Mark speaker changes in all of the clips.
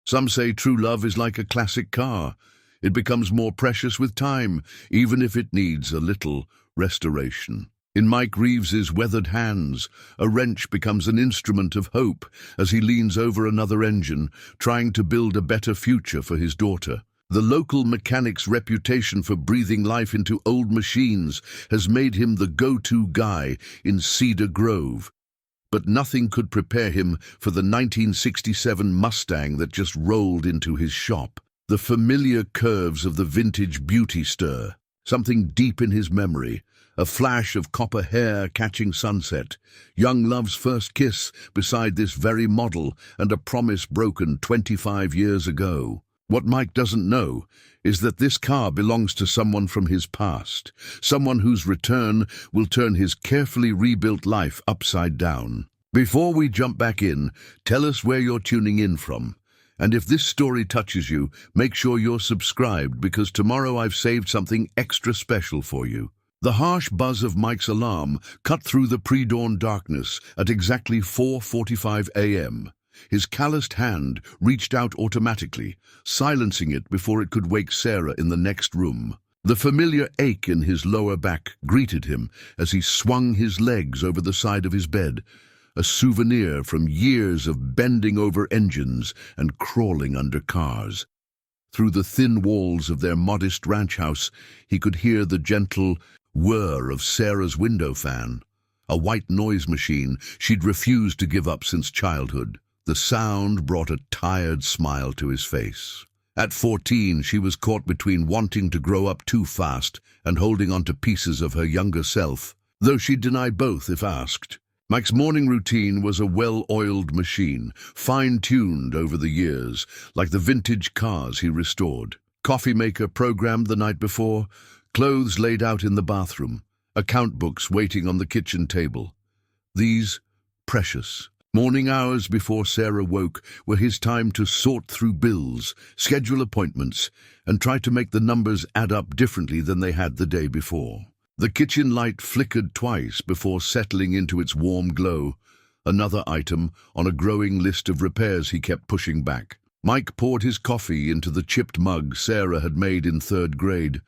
Speaker 1: Some say true love is like a classic car. It becomes more precious with time, even if it needs a little restoration. In Mike Reeves's weathered hands, a wrench becomes an instrument of hope as he leans over another engine, trying to build a better future for his daughter. The local mechanic's reputation for breathing life into old machines has made him the go-to guy in Cedar Grove. But nothing could prepare him for the 1967 Mustang that just rolled into his shop. The familiar curves of the vintage beauty stir, something deep in his memory, a flash of copper hair catching sunset, young love's first kiss beside this very model, and a promise broken 25 years ago. What Mike doesn't know is that this car belongs to someone from his past, someone whose return will turn his carefully rebuilt life upside down. Before we jump back in, tell us where you're tuning in from. And if this story touches you, make sure you're subscribed, because tomorrow I've saved something extra special for you. The harsh buzz of Mike's alarm cut through the pre-dawn darkness at exactly 4:45 a.m. His calloused hand reached out automatically, silencing it before it could wake Sarah in the next room. The familiar ache in his lower back greeted him as he swung his legs over the side of his bed, a souvenir from years of bending over engines and crawling under cars. Through the thin walls of their modest ranch house, he could hear the gentle whir of Sarah's window fan, a white noise machine she'd refused to give up since childhood. The sound brought a tired smile to his face. At 14, she was caught between wanting to grow up too fast and holding on to pieces of her younger self, though she'd deny both if asked. Mike's morning routine was a well-oiled machine, fine-tuned over the years, like the vintage cars he restored. Coffee maker programmed the night before, clothes laid out in the bathroom, account books waiting on the kitchen table. These, precious. Morning hours before Sarah woke were his time to sort through bills, schedule appointments, and try to make the numbers add up differently than they had the day before. The kitchen light flickered twice before settling into its warm glow, another item on a growing list of repairs he kept pushing back. Mike poured his coffee into the chipped mug Sarah had made in 3rd grade.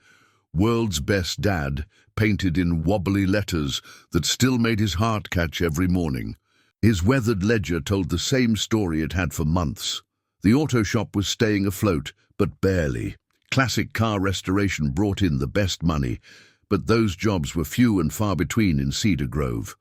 Speaker 1: World's best dad, painted in wobbly letters that still made his heart catch every morning. His weathered ledger told the same story it had for months. The auto shop was staying afloat, but barely. Classic car restoration brought in the best money, but those jobs were few and far between in Cedar Grove.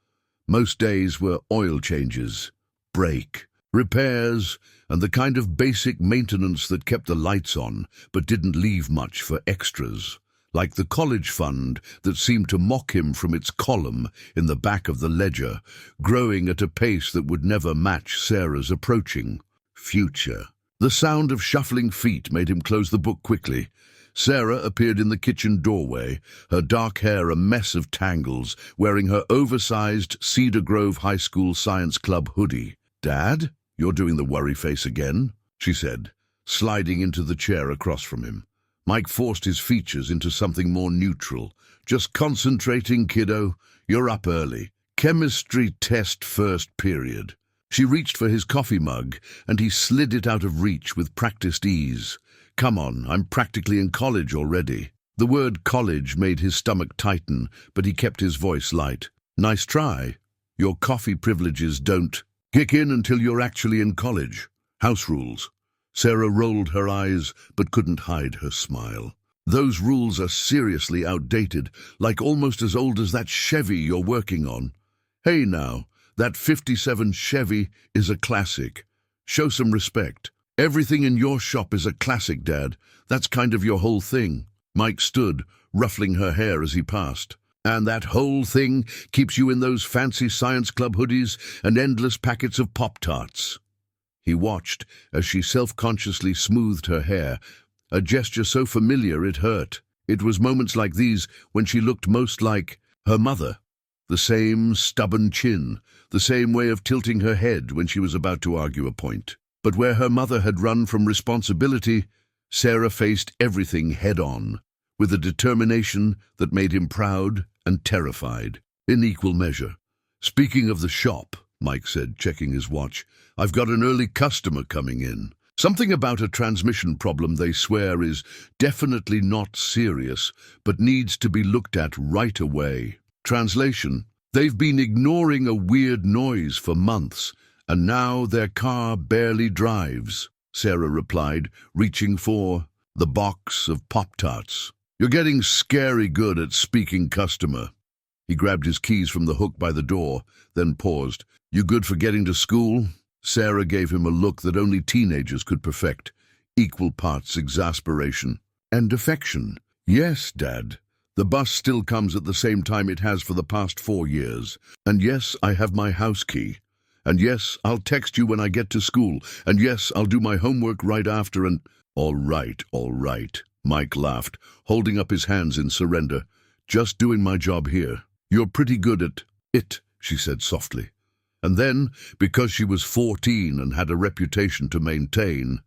Speaker 1: Most days were oil changes, brake, repairs, and the kind of basic maintenance that kept the lights on, but didn't leave much for extras. Like the college fund that seemed to mock him from its column in the back of the ledger, growing at a pace that would never match Sarah's approaching future. The sound of shuffling feet made him close the book quickly. Sarah appeared in the kitchen doorway, her dark hair a mess of tangles, wearing her oversized Cedar Grove High School Science Club hoodie. "Dad, you're doing the worry face again," she said, sliding into the chair across from him. Mike forced his features into something more neutral. "Just concentrating, kiddo. You're up early. Chemistry test first period." She reached for his coffee mug, and he slid it out of reach with practiced ease. "Come on, I'm practically in college already." The word college made his stomach tighten, but he kept his voice light. "Nice try. Your coffee privileges don't kick in until you're actually in college. House rules." Sarah rolled her eyes, but couldn't hide her smile. "Those rules are seriously outdated, like almost as old as that Chevy you're working on." "Hey now, that 57 Chevy is a classic. Show some respect. Everything in your shop is a classic, Dad. That's kind of your whole thing." Mike stood, ruffling her hair as he passed. "And that whole thing keeps you in those fancy science club hoodies and endless packets of Pop-Tarts." He watched as she self-consciously smoothed her hair, a gesture so familiar it hurt. It was moments like these when she looked most like her mother. The same stubborn chin, the same way of tilting her head when she was about to argue a point. But where her mother had run from responsibility, Sarah faced everything head-on, with a determination that made him proud and terrified, in equal measure. "Speaking of the shop," Mike said, checking his watch, "I've got an early customer coming in." Something about a transmission problem they swear is definitely not serious, but needs to be looked at right away. Translation: they've been ignoring a weird noise for months, and now their car barely drives, Sarah replied, reaching for the box of Pop-Tarts. You're getting scary good at speaking customer. He grabbed his keys from the hook by the door, then paused. You good for getting to school? Sarah gave him a look that only teenagers could perfect, equal parts exasperation and affection. Yes, Dad. The bus still comes at the same time it has for the past 4 years. And yes, I have my house key. And yes, I'll text you when I get to school. And yes, I'll do my homework right after and... All right, Mike laughed, holding up his hands in surrender. Just doing my job here. You're pretty good at it, she said softly. And then, because she was 14 and had a reputation to maintain,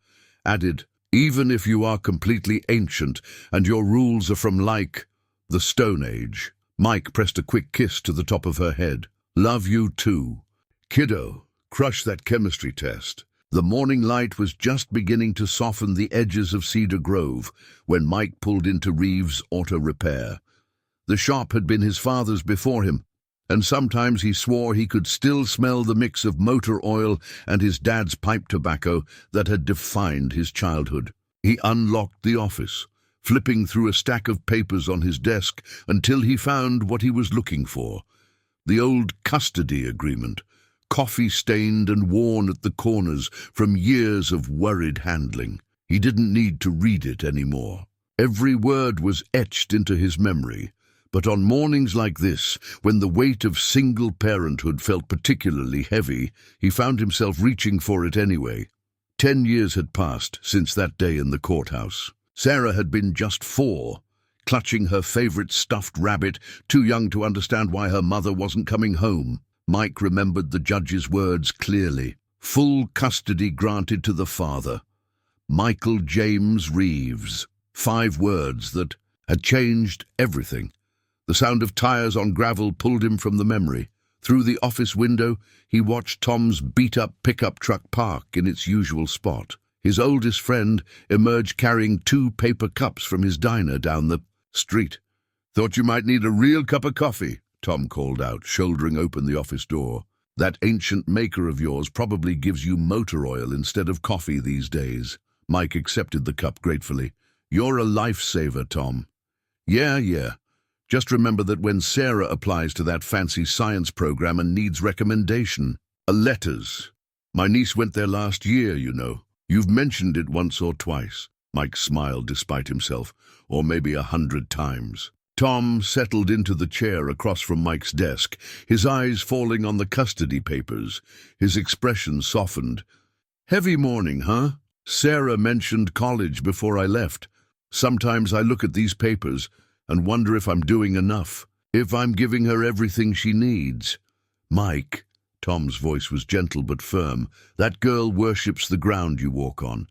Speaker 1: added, even if you are completely ancient and your rules are from like the Stone Age. Mike pressed a quick kiss to the top of her head. Love you too. Kiddo, crush that chemistry test. The morning light was just beginning to soften the edges of Cedar Grove when Mike pulled into Reeves' Auto Repair. The shop had been his father's before him, and sometimes he swore he could still smell the mix of motor oil and his dad's pipe tobacco that had defined his childhood. He unlocked the office, flipping through a stack of papers on his desk until he found what he was looking for. The old custody agreement, coffee-stained and worn at the corners from years of worried handling. He didn't need to read it anymore. Every word was etched into his memory. But on mornings like this, when the weight of single parenthood felt particularly heavy, he found himself reaching for it anyway. 10 years had passed since that day in the courthouse. Sarah had been just 4, clutching her favorite stuffed rabbit, too young to understand why her mother wasn't coming home. Mike remembered the judge's words clearly. Full custody granted to the father, Michael James Reeves. 5 words that had changed everything. The sound of tires on gravel pulled him from the memory. Through the office window, he watched Tom's beat-up pickup truck park in its usual spot. His oldest friend emerged carrying 2 paper cups from his diner down the street. Thought you might need a real cup of coffee, Tom called out, shouldering open the office door. That ancient maker of yours probably gives you motor oil instead of coffee these days. Mike accepted the cup gratefully. You're a lifesaver, Tom. Yeah. Just remember that when Sarah applies to that fancy science program and needs recommendation, letters. My niece went there last year, you know. You've mentioned it once or twice. Mike smiled despite himself, or maybe 100 times. Tom settled into the chair across from Mike's desk, his eyes falling on the custody papers. His expression softened. Heavy morning, huh? Sarah mentioned college before I left. Sometimes I look at these papers and wonder if I'm doing enough, if I'm giving her everything she needs. Mike, Tom's voice was gentle but firm, that girl worships the ground you walk on.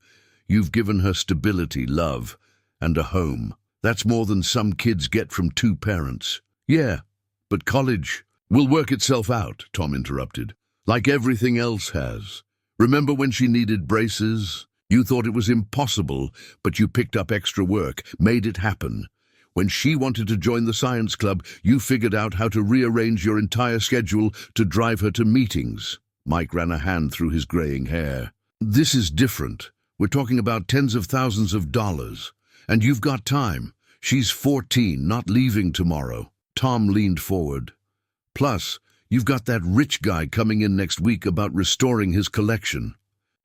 Speaker 1: You've given her stability, love, and a home. That's more than some kids get from 2 parents. Yeah, but college will work itself out, Tom interrupted, like everything else has. Remember when she needed braces? You thought it was impossible, but you picked up extra work, made it happen. When she wanted to join the science club, you figured out how to rearrange your entire schedule to drive her to meetings. Mike ran a hand through his graying hair. This is different. We're talking about tens of thousands of dollars. And you've got time. She's 14, not leaving tomorrow. Tom leaned forward. Plus, you've got that rich guy coming in next week about restoring his collection.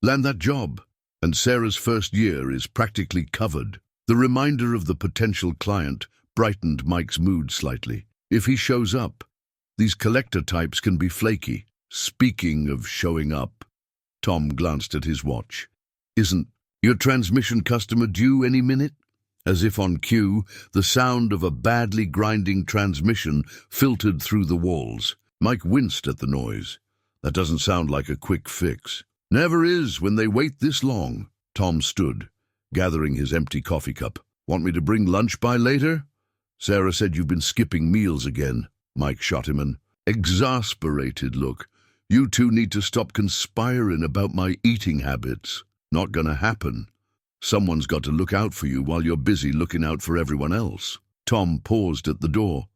Speaker 1: Land that job, and Sarah's first year is practically covered. The reminder of the potential client brightened Mike's mood slightly. If he shows up, these collector types can be flaky. Speaking of showing up, Tom glanced at his watch. Isn't your transmission customer due any minute? As if on cue, the sound of a badly grinding transmission filtered through the walls. Mike winced at the noise. That doesn't sound like a quick fix. Never is when they wait this long. Tom stood, gathering his empty coffee cup. Want me to bring lunch by later? Sarah said you've been skipping meals again. Mike shot him an exasperated look. You two need to stop conspiring about my eating habits. Not gonna happen. Someone's got to look out for you while you're busy looking out for everyone else. Tom paused at the door.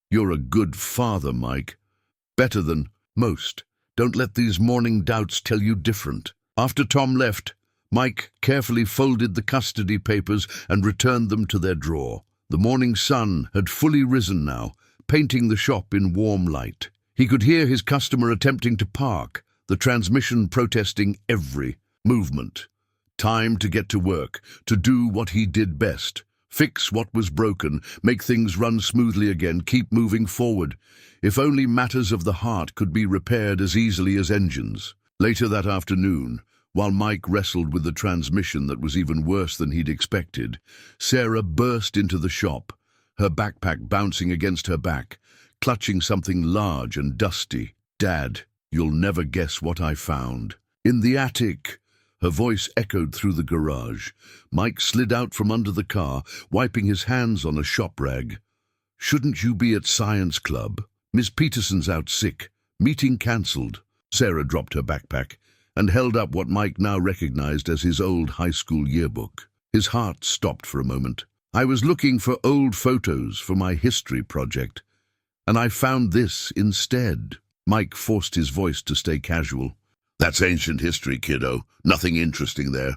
Speaker 1: You're a good father, Mike. Better than most. Don't let these morning doubts tell you different. After Tom left, Mike carefully folded the custody papers and returned them to their drawer. The morning sun had fully risen now, painting the shop in warm light. He could hear his customer attempting to park, the transmission protesting every movement. Time to get to work, to do what he did best. Fix what was broken, make things run smoothly again, keep moving forward. If only matters of the heart could be repaired as easily as engines. Later that afternoon, while Mike wrestled with the transmission that was even worse than he'd expected, Sarah burst into the shop, her backpack bouncing against her back, clutching something large and dusty. Dad, you'll never guess what I found. In the attic. Her voice echoed through the garage. Mike slid out from under the car, wiping his hands on a shop rag. Shouldn't you be at science club? Miss Peterson's out sick. Meeting cancelled. Sarah dropped her backpack and held up what Mike now recognized as his old high school yearbook. His heart stopped for a moment. I was looking for old photos for my history project, and I found this instead. Mike forced his voice to stay casual. That's ancient history, kiddo. Nothing interesting there.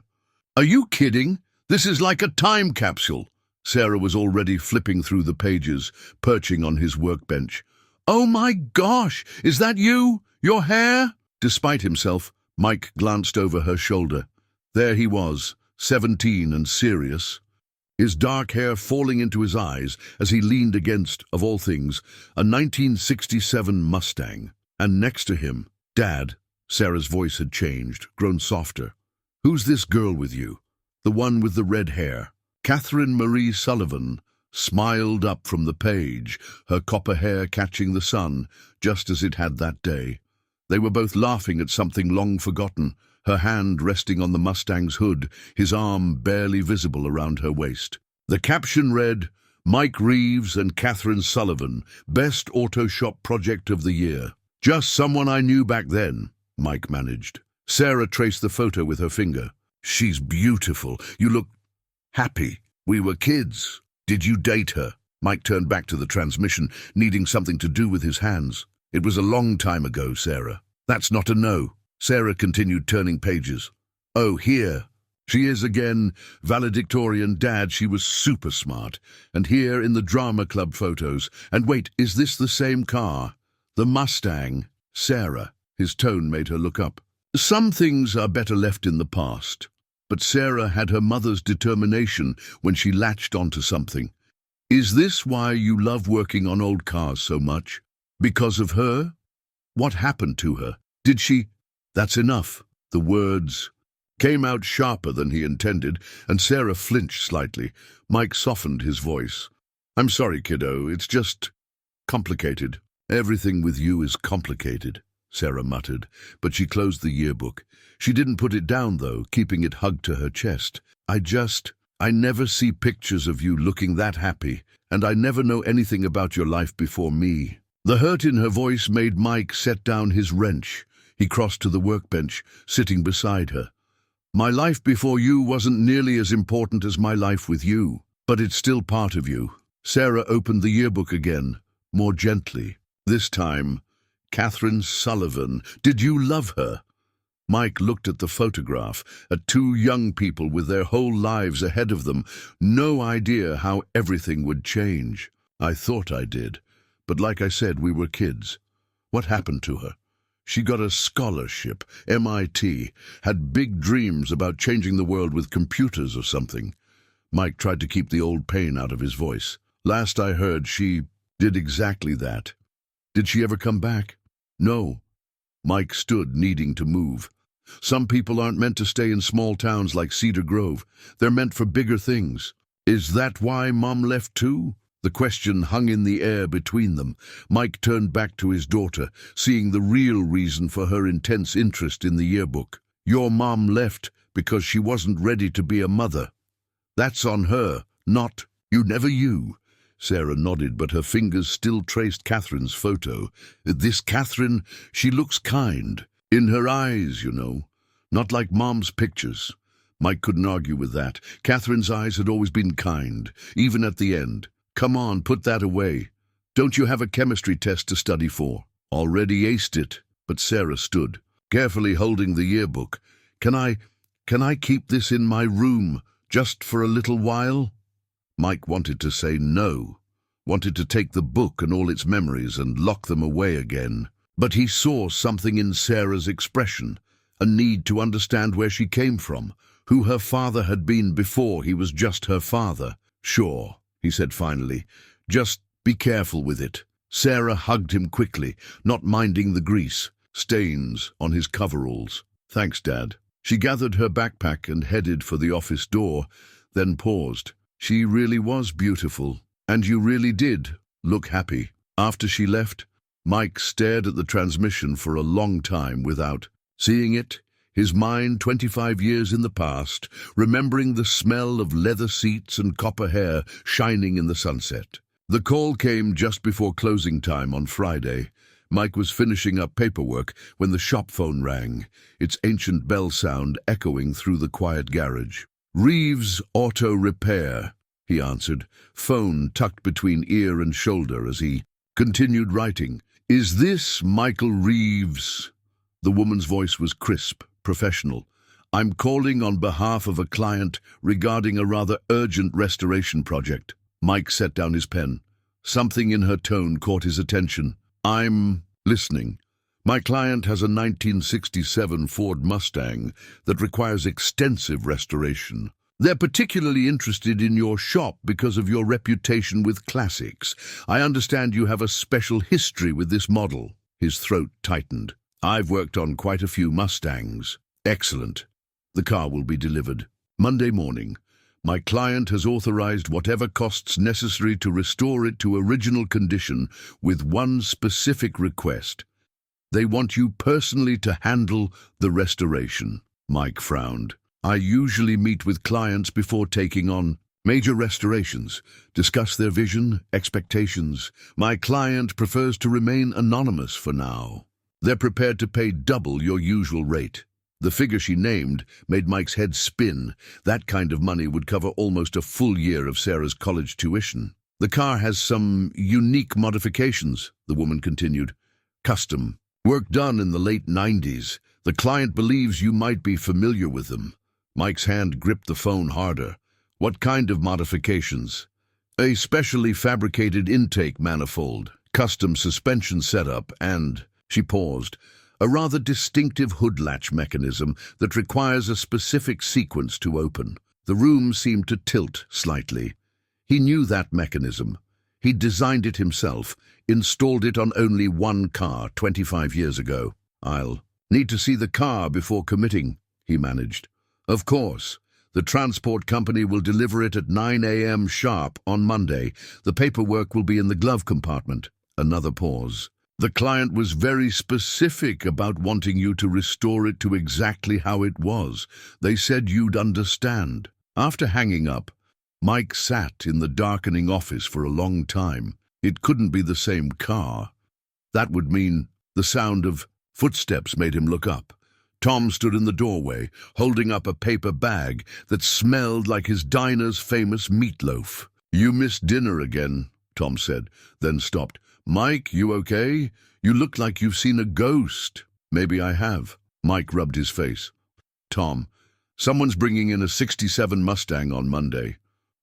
Speaker 1: Are you kidding? This is like a time capsule. Sarah was already flipping through the pages, perching on his workbench. Oh my gosh, is that you? Your hair? Despite himself, Mike glanced over her shoulder. There he was, 17 and serious, his dark hair falling into his eyes as he leaned against, of all things, a 1967 Mustang. And next to him, Dad. Sarah's voice had changed, grown softer. Who's this girl with you? The one with the red hair. Catherine Marie Sullivan smiled up from the page, her copper hair catching the sun, just as it had that day. They were both laughing at something long forgotten, her hand resting on the Mustang's hood, his arm barely visible around her waist. The caption read, Mike Reeves and Catherine Sullivan, Best Auto Shop Project of the Year. Just someone I knew back then, Mike managed. Sarah traced the photo with her finger. She's beautiful. You look happy. We were kids. Did you date her? Mike turned back to the transmission, needing something to do with his hands. It was a long time ago, Sarah. That's not a no. Sarah continued turning pages. Oh, here. She is again, valedictorian. Dad, she was super smart. And here in the drama club photos. And wait, is this the same car? The Mustang? Sarah. His tone made her look up. Some things are better left in the past. But Sarah had her mother's determination when she latched onto something. Is this why you love working on old cars so much? Because of her? What happened to her? Did she... That's enough. The words came out sharper than he intended, and Sarah flinched slightly. Mike softened his voice. I'm sorry, kiddo. It's just complicated. Everything with you is complicated, Sarah muttered, but she closed the yearbook. She didn't put it down, though, keeping it hugged to her chest. I never see pictures of you looking that happy, and I never know anything about your life before me. The hurt in her voice made Mike set down his wrench. He crossed to the workbench, sitting beside her. My life before you wasn't nearly as important as my life with you, but it's still part of you. Sarah opened the yearbook again, more gently. This time, Catherine Sullivan. Did you love her? Mike looked at the photograph, at two young people with their whole lives ahead of them, no idea how everything would change. I thought I did, but like I said, we were kids. What happened to her? She got a scholarship, MIT, had big dreams about changing the world with computers or something. Mike tried to keep the old pain out of his voice. Last I heard, she did exactly that. Did she ever come back? No. Mike stood, needing to move. Some people aren't meant to stay in small towns like Cedar Grove. They're meant for bigger things. Is that why Mom left too? The question hung in the air between them. Mike turned back to his daughter, seeing the real reason for her intense interest in the yearbook. Your mom left because she wasn't ready to be a mother. That's on her, not you. Sarah nodded, but her fingers still traced Catherine's photo. This Catherine, she looks kind. In her eyes, you know. Not like Mom's pictures. Mike couldn't argue with that. Catherine's eyes had always been kind, even at the end. Come on, put that away. Don't you have a chemistry test to study for? Already aced it. But Sarah stood, carefully holding the yearbook. Can I keep this in my room, just for a little while? Mike wanted to say no, wanted to take the book and all its memories and lock them away again. But he saw something in Sarah's expression, a need to understand where she came from, who her father had been before he was just her father. Sure, he said finally, just be careful with it. Sarah hugged him quickly, not minding the grease, stains on his coveralls. Thanks, Dad. She gathered her backpack and headed for the office door, then paused. She really was beautiful, and you really did look happy. After she left, Mike stared at the transmission for a long time without seeing it, his mind 25 years in the past, remembering the smell of leather seats and copper hair shining in the sunset. The call came just before closing time on Friday. Mike was finishing up paperwork when the shop phone rang, its ancient bell sound echoing through the quiet garage. Reeves Auto Repair, he answered, phone tucked between ear and shoulder as he continued writing. Is this Michael Reeves? The woman's voice was crisp, professional. I'm calling on behalf of a client regarding a rather urgent restoration project. Mike set down his pen. Something in her tone caught his attention. I'm listening. My client has a 1967 Ford Mustang that requires extensive restoration. They're particularly interested in your shop because of your reputation with classics. I understand you have a special history with this model. His throat tightened. I've worked on quite a few Mustangs. Excellent. The car will be delivered Monday morning. My client has authorized whatever costs necessary to restore it to original condition with one specific request. They want you personally to handle the restoration. Mike frowned. I usually meet with clients before taking on major restorations, discuss their vision, expectations. My client prefers to remain anonymous for now. They're prepared to pay double your usual rate. The figure she named made Mike's head spin. That kind of money would cover almost a full year of Sarah's college tuition. The car has some unique modifications, the woman continued. Custom. Work done in the late 90s. The client believes you might be familiar with them. Mike's hand gripped the phone harder. What kind of modifications? A specially fabricated intake manifold, custom suspension setup, and, she paused, a rather distinctive hood latch mechanism that requires a specific sequence to open. The room seemed to tilt slightly. He knew that mechanism. He'd designed it himself, installed it on only one car 25 years ago. I'll need to see the car before committing, he managed. Of course. The transport company will deliver it at 9 a.m. sharp on Monday. The paperwork will be in the glove compartment. Another pause. The client was very specific about wanting you to restore it to exactly how it was. They said you'd understand. After hanging up, Mike sat in the darkening office for a long time. It couldn't be the same car. That would mean the sound of footsteps made him look up. Tom stood in the doorway, holding up a paper bag that smelled like his diner's famous meatloaf. You missed dinner again, Tom said, then stopped. Mike, you okay? You look like you've seen a ghost. Maybe I have. Mike rubbed his face. Tom, someone's bringing in a 67 Mustang on Monday,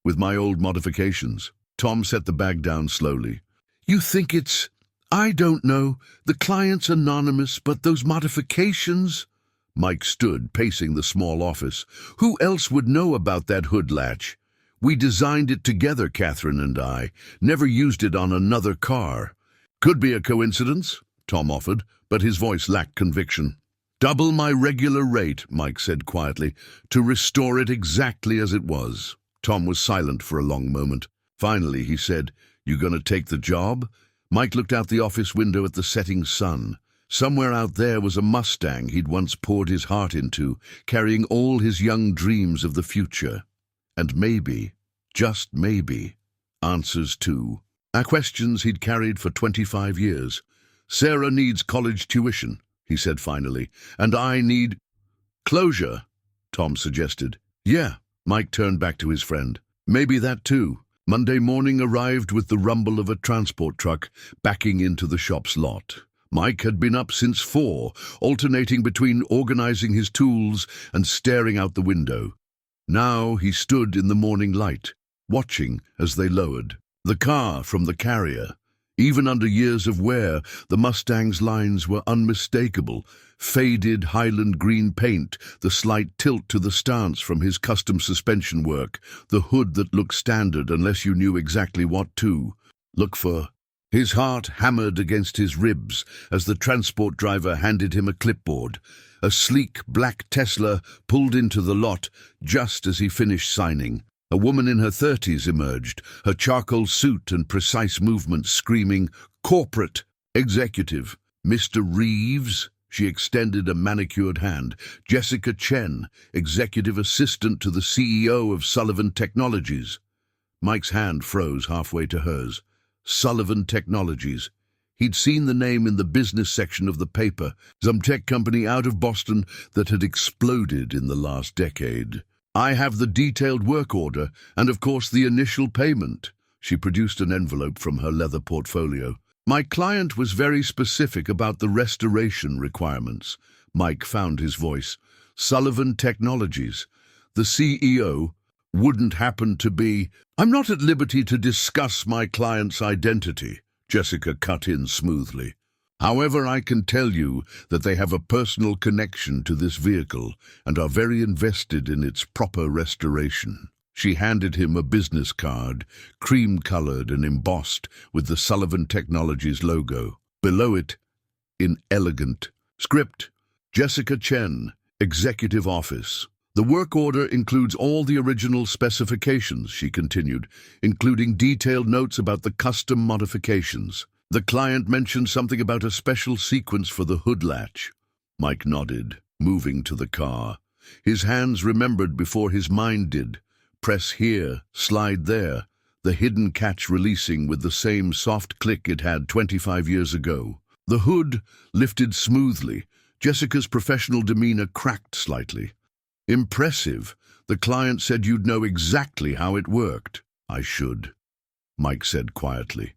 Speaker 1: with my old modifications. Tom set the bag down slowly. You think it's... I don't know. The client's anonymous, but those modifications... Mike stood, pacing the small office. Who else would know about that hood latch? We designed it together, Catherine and I. Never used it on another car. Could be a coincidence, Tom offered, but his voice lacked conviction. Double my regular rate, Mike said quietly, to restore it exactly as it was. Tom was silent for a long moment. Finally, he said, You gonna take the job? Mike looked out the office window at the setting sun. Somewhere out there was a Mustang he'd once poured his heart into, carrying all his young dreams of the future. And maybe, just maybe, answers too. Questions he'd carried for 25 years. Sarah needs college tuition, he said finally, and I need... Closure, Tom suggested. Yeah, Mike turned back to his friend. Maybe that too. Monday morning arrived with the rumble of a transport truck backing into the shop's lot. Mike had been up since 4, alternating between organizing his tools and staring out the window. Now he stood in the morning light, watching as they lowered. The car from the carrier. Even under years of wear, the Mustang's lines were unmistakable. Faded Highland green paint, the slight tilt to the stance from his custom suspension work, the hood that looked standard unless you knew exactly what to look for. His heart hammered against his ribs as the transport driver handed him a clipboard. A sleek black Tesla pulled into the lot just as he finished signing. A woman in her 30s emerged, her charcoal suit and precise movements screaming, "Corporate! Executive! Mr. Reeves?" She extended a manicured hand. "Jessica Chen, executive assistant to the CEO of Sullivan Technologies." Mike's hand froze halfway to hers. Sullivan Technologies. He'd seen the name in the business section of the paper, some tech company out of Boston that had exploded in the last decade. "I have the detailed work order and, of course, the initial payment." She produced an envelope from her leather portfolio. "My client was very specific about the restoration requirements." Mike found his voice. "Sullivan Technologies. The CEO wouldn't happen to be—" "I'm not at liberty to discuss my client's identity," Jessica cut in smoothly. "However, I can tell you that they have a personal connection to this vehicle and are very invested in its proper restoration." She handed him a business card, cream-colored and embossed with the Sullivan Technologies logo. Below it, in elegant script, "Jessica Chen, Executive Office." "The work order includes all the original specifications," she continued, "including detailed notes about the custom modifications. The client mentioned something about a special sequence for the hood latch." Mike nodded, moving to the car. His hands remembered before his mind did. Press here, slide there, the hidden catch releasing with the same soft click it had 25 years ago. The hood lifted smoothly. Jessica's professional demeanor cracked slightly. "Impressive. The client said you'd know exactly how it worked." "I should," Mike said quietly.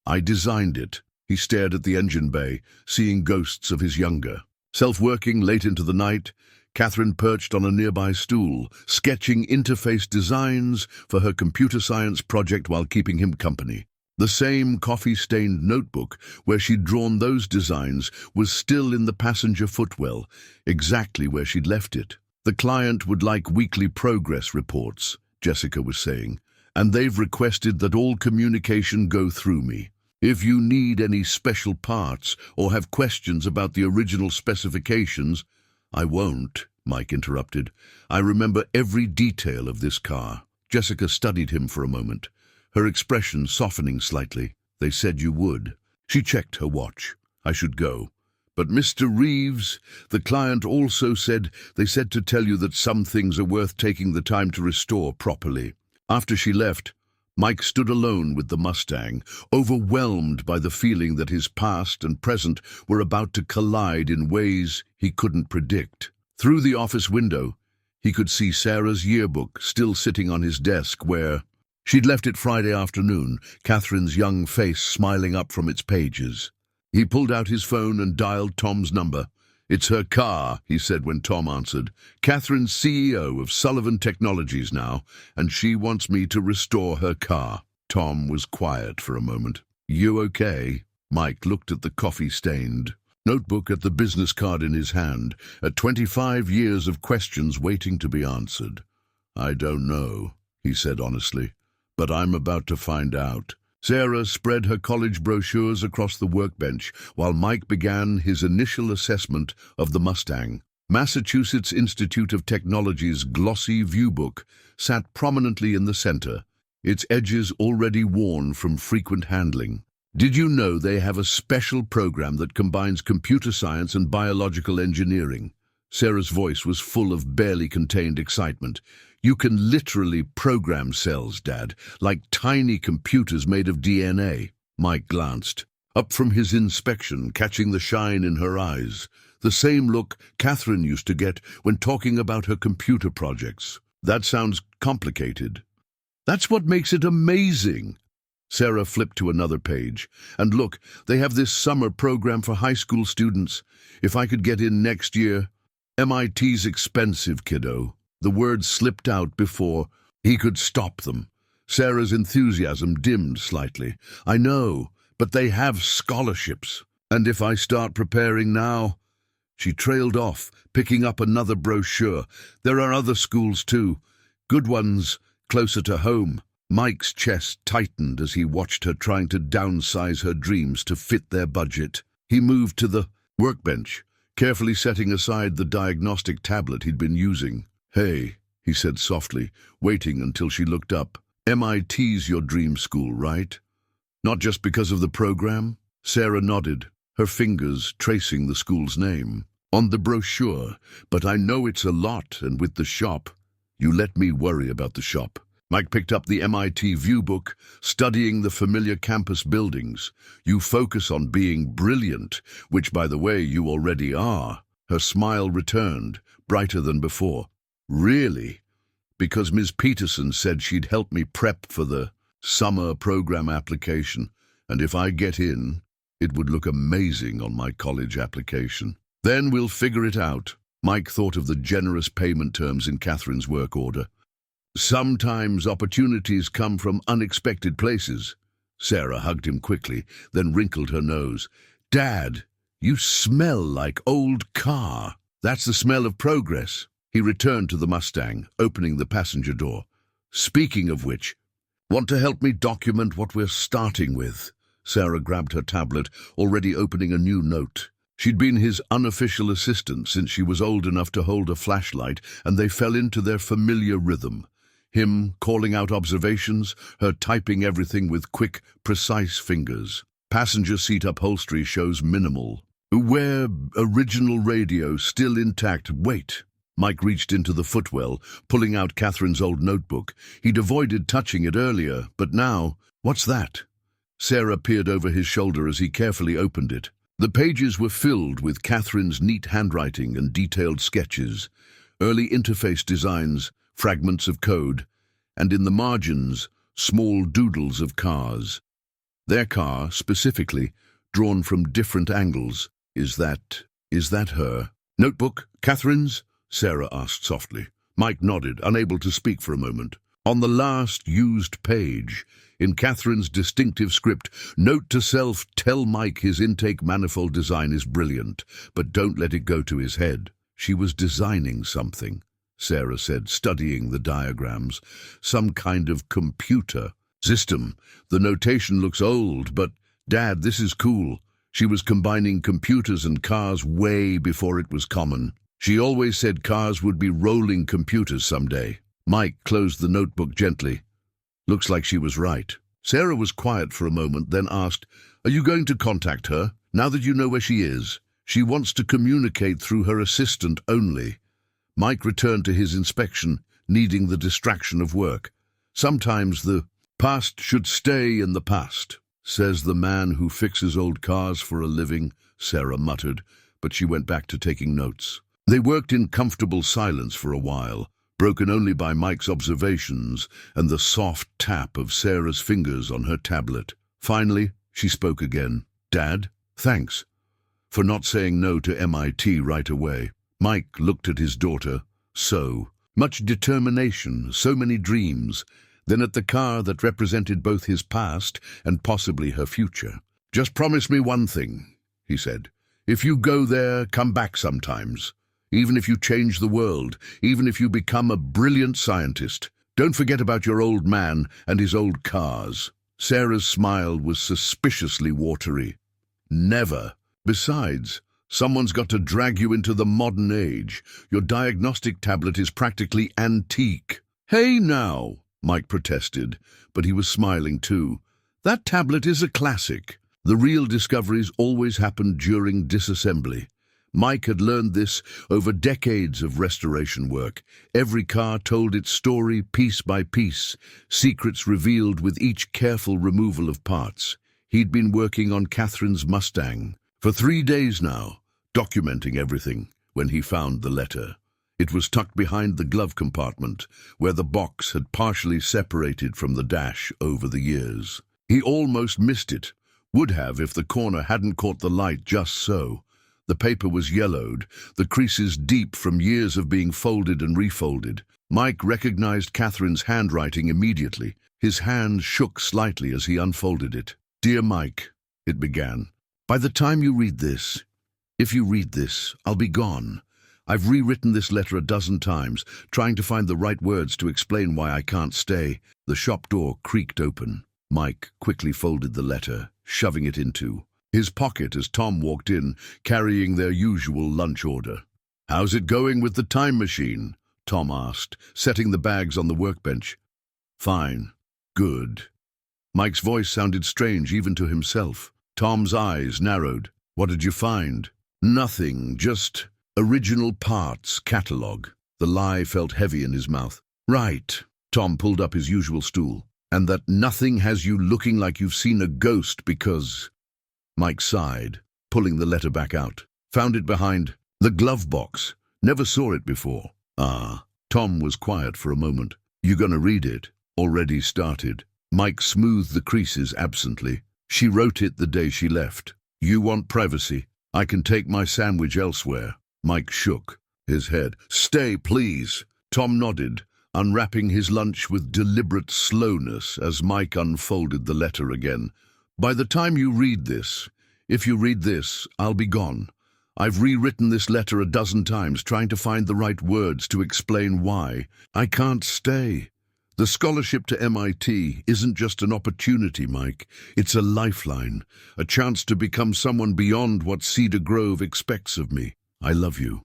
Speaker 1: "I designed it." He stared at the engine bay, seeing ghosts of his younger self working late into the night. Catherine perched on a nearby stool, sketching interface designs for her computer science project while keeping him company. The same coffee-stained notebook where she'd drawn those designs was still in the passenger footwell, exactly where she'd left it. "The client would like weekly progress reports," Jessica was saying, "and they've requested that all communication go through me. If you need any special parts or have questions about the original specifications—" "I won't," Mike interrupted. "I remember every detail of this car." Jessica studied him for a moment, her expression softening slightly. "They said you would." She checked her watch. "I should go. But Mr. Reeves, the client also said they said to tell you that some things are worth taking the time to restore properly." After she left, Mike stood alone with the Mustang, overwhelmed by the feeling that his past and present were about to collide in ways he couldn't predict. Through the office window, he could see Sarah's yearbook still sitting on his desk where she'd left it Friday afternoon, Catherine's young face smiling up from its pages. He pulled out his phone and dialed Tom's number. "It's her car," he said when Tom answered. "Catherine's CEO of Sullivan Technologies now, and she wants me to restore her car." Tom was quiet for a moment. "You okay?" Mike looked at the coffee-stained notebook, at the business card in his hand, at 25 years of questions waiting to be answered. "I don't know," he said honestly, "but I'm about to find out." Sarah spread her college brochures across the workbench while Mike began his initial assessment of the Mustang. Massachusetts Institute of Technology's glossy viewbook sat prominently in the center, its edges already worn from frequent handling. "Did you know they have a special program that combines computer science and biological engineering?" Sarah's voice was full of barely contained excitement. "You can literally program cells, Dad, like tiny computers made of DNA." Mike glanced up from his inspection, catching the shine in her eyes, the same look Catherine used to get when talking about her computer projects. That sounds complicated. That's what makes it amazing. Sarah flipped to another page. And look, they have this summer program for high school students. If I could get in next year. MIT's expensive, kiddo. The words slipped out before he could stop them. Sarah's enthusiasm dimmed slightly. I know, but they have scholarships. And if I start preparing now. She trailed off, picking up another brochure. There are other schools too. Good ones, closer to home. Mike's chest tightened as he watched her trying to downsize her dreams to fit their budget. He moved to the workbench, carefully setting aside the diagnostic tablet he'd been using. Hey, he said softly, waiting until she looked up. MIT's your dream school, right? Not just because of the program? Sarah nodded, her fingers tracing the school's name. On the brochure, but I know it's a lot, and with the shop. You let me worry about the shop. Mike picked up the MIT View book, studying the familiar campus buildings. You focus on being brilliant, which, by the way, you already are. Her smile returned, brighter than before. Really? Because Ms. Peterson said she'd help me prep for the summer program application, and if I get in, it would look amazing on my college application. Then we'll figure it out. Mike thought of the generous payment terms in Catherine's work order. Sometimes opportunities come from unexpected places. Sarah hugged him quickly, then wrinkled her nose. Dad, you smell like old car. That's the smell of progress. He returned to the Mustang, opening the passenger door. Speaking of which, want to help me document what we're starting with? Sarah grabbed her tablet, already opening a new note. She'd been his unofficial assistant since she was old enough to hold a flashlight, and they fell into their familiar rhythm. Him calling out observations, her typing everything with quick, precise fingers. Passenger seat upholstery shows minimal. Where original radio still intact. Wait. Mike reached into the footwell, pulling out Catherine's old notebook. He'd avoided touching it earlier, but now, what's that? Sarah peered over his shoulder as he carefully opened it. The pages were filled with Catherine's neat handwriting and detailed sketches, early interface designs, fragments of code, and in the margins, small doodles of cars. Their car, specifically, drawn from different angles. Is that her? Notebook? Catherine's? Sarah asked softly. Mike nodded, unable to speak for a moment. On the last used page, in Catherine's distinctive script, note to self, tell Mike his intake manifold design is brilliant, but don't let it go to his head. She was designing something, Sarah said, studying the diagrams. Some kind of computer system. The notation looks old, but, Dad, this is cool. She was combining computers and cars way before it was common. She always said cars would be rolling computers someday. Mike closed the notebook gently. Looks like she was right. Sarah was quiet for a moment, then asked, Are you going to contact her, now that you know where she is? She wants to communicate through her assistant only. Mike returned to his inspection, needing the distraction of work. Sometimes the past should stay in the past, says the man who fixes old cars for a living, Sarah muttered, but she went back to taking notes. They worked in comfortable silence for a while, broken only by Mike's observations and the soft tap of Sarah's fingers on her tablet. Finally, she spoke again. Dad, thanks for not saying no to MIT right away. Mike looked at his daughter. So much determination, so many dreams, then at the car that represented both his past and possibly her future. Just promise me one thing, he said. If you go there, come back sometimes. Even if you change the world, even if you become a brilliant scientist, don't forget about your old man and his old cars. Sarah's smile was suspiciously watery. Never. Besides, someone's got to drag you into the modern age. Your diagnostic tablet is practically antique. Hey now, Mike protested, but he was smiling too. That tablet is a classic. The real discoveries always happened during disassembly. Mike had learned this over decades of restoration work. Every car told its story piece by piece, secrets revealed with each careful removal of parts. He'd been working on Catherine's Mustang for 3 days now, documenting everything, when he found the letter. It was tucked behind the glove compartment, where the box had partially separated from the dash over the years. He almost missed it. Would have if the corner hadn't caught the light just so. The paper was yellowed, the creases deep from years of being folded and refolded. Mike recognized Catherine's handwriting immediately. His hand shook slightly as he unfolded it. "Dear Mike," it began, "by the time you read this, if you read this, I'll be gone. I've rewritten this letter a dozen times, trying to find the right words to explain why I can't stay." The shop door creaked open. Mike quickly folded the letter, shoving it into his pocket as Tom walked in, carrying their usual lunch order. "How's it going with the time machine?" Tom asked, setting the bags on the workbench. "Fine. Good." Mike's voice sounded strange even to himself. Tom's eyes narrowed. "What did you find?" "Nothing, just original parts catalog." The lie felt heavy in his mouth. "Right." Tom pulled up his usual stool. "And that nothing has you looking like you've seen a ghost because—" Mike sighed, pulling the letter back out. "Found it behind the glove box. Never saw it before." "Ah." Tom was quiet for a moment. "You gonna read it?" "Already started." Mike smoothed the creases absently. "She wrote it the day she left. You want privacy? I can take my sandwich elsewhere." Mike shook his head. "Stay, please." Tom nodded, unwrapping his lunch with deliberate slowness as Mike unfolded the letter again. "By the time you read this, if you read this, I'll be gone. I've rewritten this letter a dozen times, trying to find the right words to explain why I can't stay. The scholarship to MIT isn't just an opportunity, Mike. It's a lifeline, a chance to become someone beyond what Cedar Grove expects of me. I love you.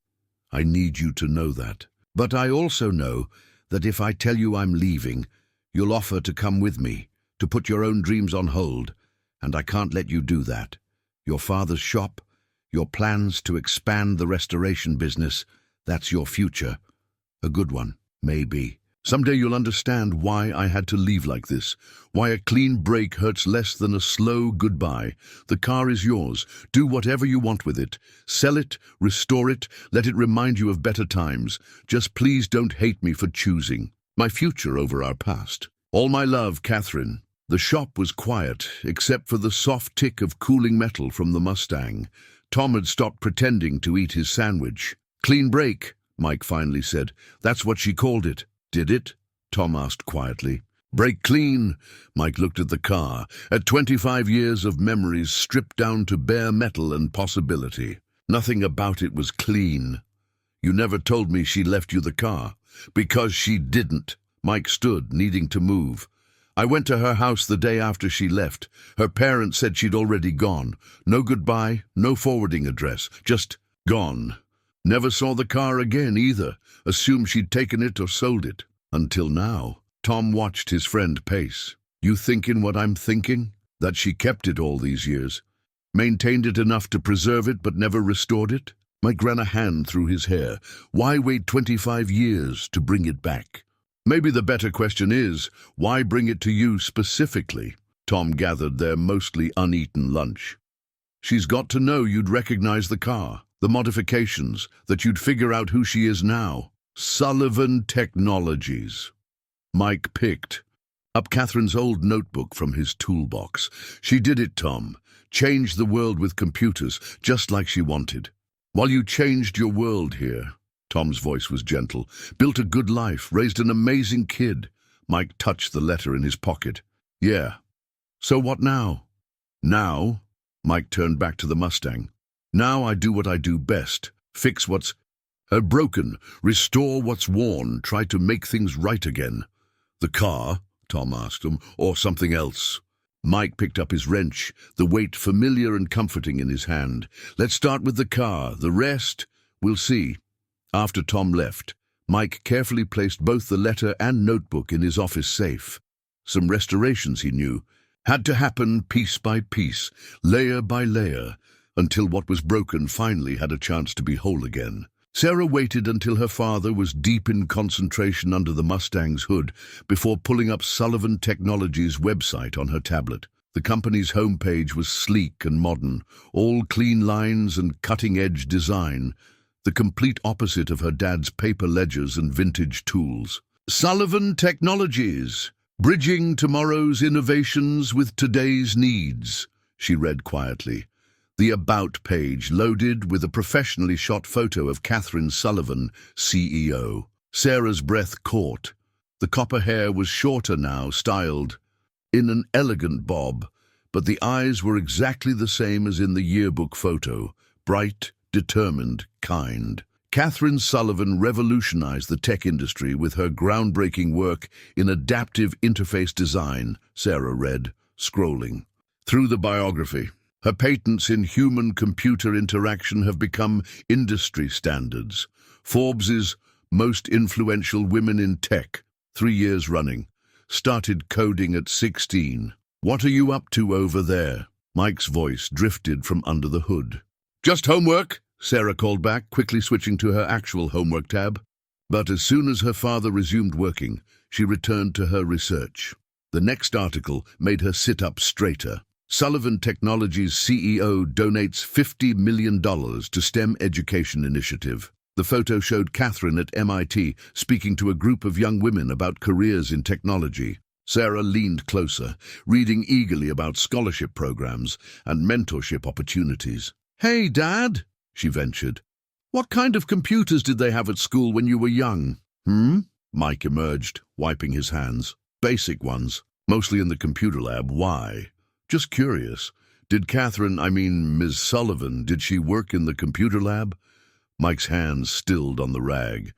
Speaker 1: I need you to know that. But I also know that if I tell you I'm leaving, you'll offer to come with me, to put your own dreams on hold, and I can't let you do that. Your father's shop, your plans to expand the restoration business, that's your future. A good one, maybe. Someday you'll understand why I had to leave like this, why a clean break hurts less than a slow goodbye. The car is yours. Do whatever you want with it. Sell it, restore it, let it remind you of better times. Just please don't hate me for choosing my future over our past. All my love, Catherine." The shop was quiet, except for the soft tick of cooling metal from the Mustang. Tom had stopped pretending to eat his sandwich. "Clean break," Mike finally said. "That's what she called it." "Did it?" Tom asked quietly. "Break clean." Mike looked at the car, at 25 years of memories stripped down to bare metal and possibility. Nothing about it was clean. "You never told me she left you the car." "Because she didn't." Mike stood, needing to move. "I went to her house the day after she left. Her parents said she'd already gone. No goodbye, no forwarding address, just gone. Never saw the car again either. Assumed she'd taken it or sold it. Until now." Tom watched his friend pace. "You thinking what I'm thinking? That she kept it all these years? Maintained it enough to preserve it but never restored it?" Mike ran a hand through his hair. "Why wait 25 years to bring it back? Maybe the better question is, why bring it to you specifically?" Tom gathered their mostly uneaten lunch. "She's got to know you'd recognize the car, the modifications, that you'd figure out who she is now. Sullivan Technologies." Mike picked up Catherine's old notebook from his toolbox. "She did it, Tom. Changed the world with computers, just like she wanted. While you changed your world here," Tom's voice was gentle, "built a good life, raised an amazing kid." Mike touched the letter in his pocket. "Yeah. So what now?" "Now?" Mike turned back to the Mustang. "Now I do what I do best. Fix what's broken, restore what's worn, try to make things right again." "The car?" Tom asked him. "Or something else?" Mike picked up his wrench, the weight familiar and comforting in his hand. "Let's start with the car. The rest, we'll see." After Tom left, Mike carefully placed both the letter and notebook in his office safe. Some restorations, he knew, had to happen piece by piece, layer by layer, until what was broken finally had a chance to be whole again. Sarah waited until her father was deep in concentration under the Mustang's hood before pulling up Sullivan Technologies' website on her tablet. The company's homepage was sleek and modern, all clean lines and cutting-edge design. the complete opposite of her dad's paper ledgers and vintage tools. Sullivan Technologies, bridging tomorrow's innovations with today's needs, she read quietly. The About page loaded with a professionally shot photo of Catherine Sullivan, CEO. Sarah's breath caught. The copper hair was shorter now, styled in an elegant bob, but the eyes were exactly the same as in the yearbook photo, bright, determined, kind. Catherine Sullivan revolutionized the tech industry with her groundbreaking work in adaptive interface design, Sarah read, scrolling through the biography. Her patents in human-computer interaction have become industry standards. Forbes's most influential women in tech, 3 years running, started coding at 16. What are you up to over there? Mike's voice drifted from under the hood. Just homework, Sarah called back, quickly switching to her actual homework tab. But as soon as her father resumed working, she returned to her research. The next article made her sit up straighter. Sullivan Technologies CEO donates $50 million to STEM education initiative. The photo showed Catherine at MIT speaking to a group of young women about careers in technology. Sarah leaned closer, reading eagerly about scholarship programs and mentorship opportunities. "Hey, Dad," she ventured. "What kind of computers did they have at school when you were young?" Mike emerged, wiping his hands. "Basic ones, mostly in the computer lab. Why?" "Just curious. Did Ms. Sullivan, did she work in the computer lab?" Mike's hands stilled on the rag.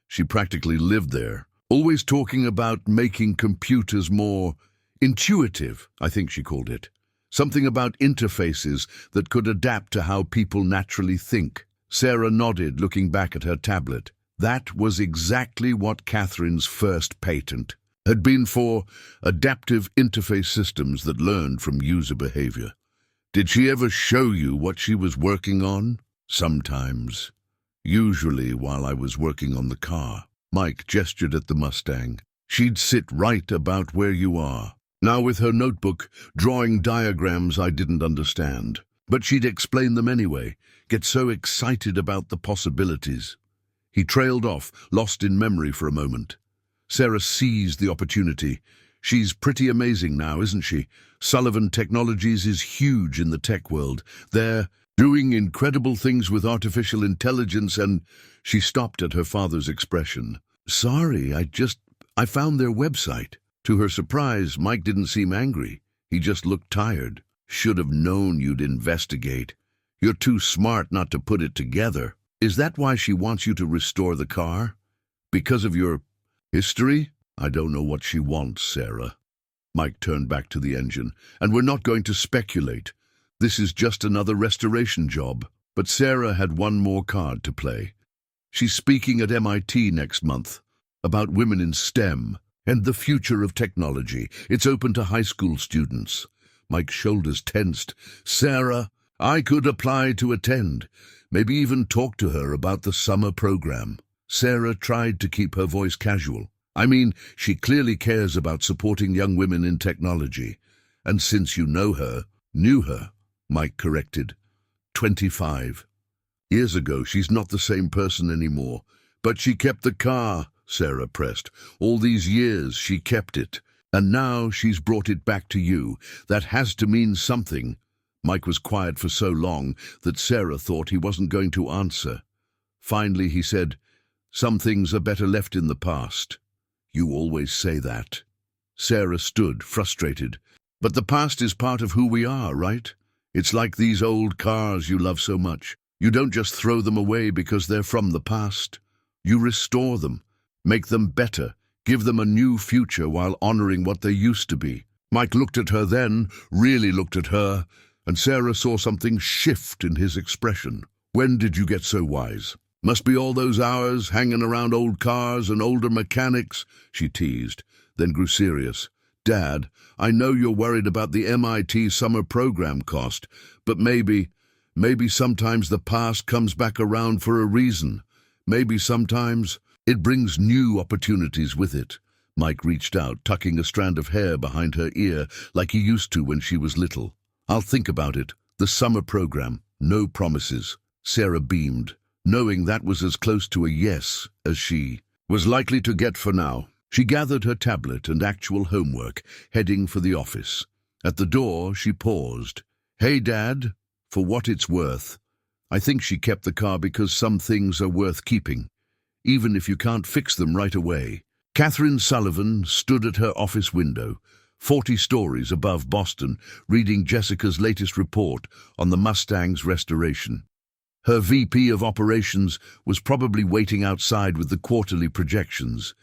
Speaker 1: "She practically lived there, always talking about making computers more intuitive, I think she called it. Something about interfaces that could adapt to how people naturally think." Sarah nodded, looking back at her tablet. That was exactly what Catherine's first patent had been for, adaptive interface systems that learned from user behavior. "Did she ever show you what she was working on?" "Sometimes. Usually while I was working on the car." Mike gestured at the Mustang. "She'd sit right about where you are. Now with her notebook, drawing diagrams I didn't understand. But she'd explain them anyway, get so excited about the possibilities." He trailed off, lost in memory for a moment. Sarah seized the opportunity. "She's pretty amazing now, isn't she? Sullivan Technologies is huge in the tech world. They're doing incredible things with artificial intelligence and—" She stopped at her father's expression. "Sorry, I found their website." To her surprise, Mike didn't seem angry. He just looked tired. "Should have known you'd investigate. You're too smart not to put it together. Is that why she wants you to restore the car? Because of your history?" "I don't know what she wants, Sarah." Mike turned back to the engine. "And we're not going to speculate. This is just another restoration job." But Sarah had one more card to play. She's speaking at MIT next month about women in STEM and the future of technology. It's open to high school students. Mike's shoulders tensed. "Sarah, I could apply to attend. Maybe even talk to her about the summer program." Sarah tried to keep her voice casual. She clearly cares about supporting young women in technology. And since you knew her, Mike corrected. 25 years ago, she's not the same person anymore. "But she kept the car," Sarah pressed. "All these years, she kept it. And now she's brought it back to you. That has to mean something." Mike was quiet for so long that Sarah thought he wasn't going to answer. Finally, he said, "Some things are better left in the past." "You always say that." Sarah stood, frustrated. "But the past is part of who we are, right? It's like these old cars you love so much. You don't just throw them away because they're from the past. You restore them, make them better, give them a new future while honoring what they used to be." Mike looked at her then, really looked at her, and Sarah saw something shift in his expression. "When did you get so wise? Must be all those hours hanging around old cars and older mechanics," she teased, then grew serious. "Dad, I know you're worried about the MIT summer program cost, but maybe sometimes the past comes back around for a reason. Maybe sometimes it brings new opportunities with it." Mike reached out, tucking a strand of hair behind her ear like he used to when she was little. "I'll think about it. The summer program. No promises." Sarah beamed. knowing that was as close to a yes as she was likely to get for now. She gathered her tablet and actual homework, heading for the office. At the door, she paused. "Hey, Dad, for what it's worth, I think she kept the car because some things are worth keeping, even if you can't fix them right away." Catherine Sullivan stood at her office window, 40 stories above Boston, reading Jessica's latest report on the Mustang's restoration. Her VP of operations was probably waiting outside with the quarterly projections,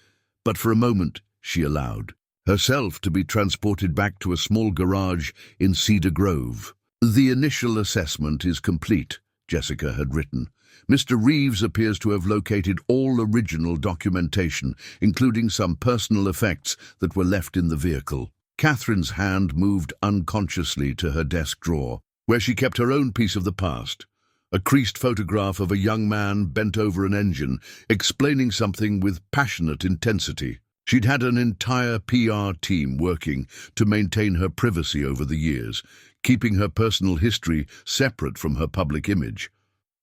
Speaker 1: but for a moment she allowed herself to be transported back to a small garage in Cedar Grove. "The initial assessment is complete," Jessica had written. "Mr. Reeves appears to have located all original documentation, including some personal effects that were left in the vehicle." Catherine's hand moved unconsciously to her desk drawer, where she kept her own piece of the past. A creased photograph of a young man bent over an engine, explaining something with passionate intensity. She'd had an entire PR team working to maintain her privacy over the years, keeping her personal history separate from her public image.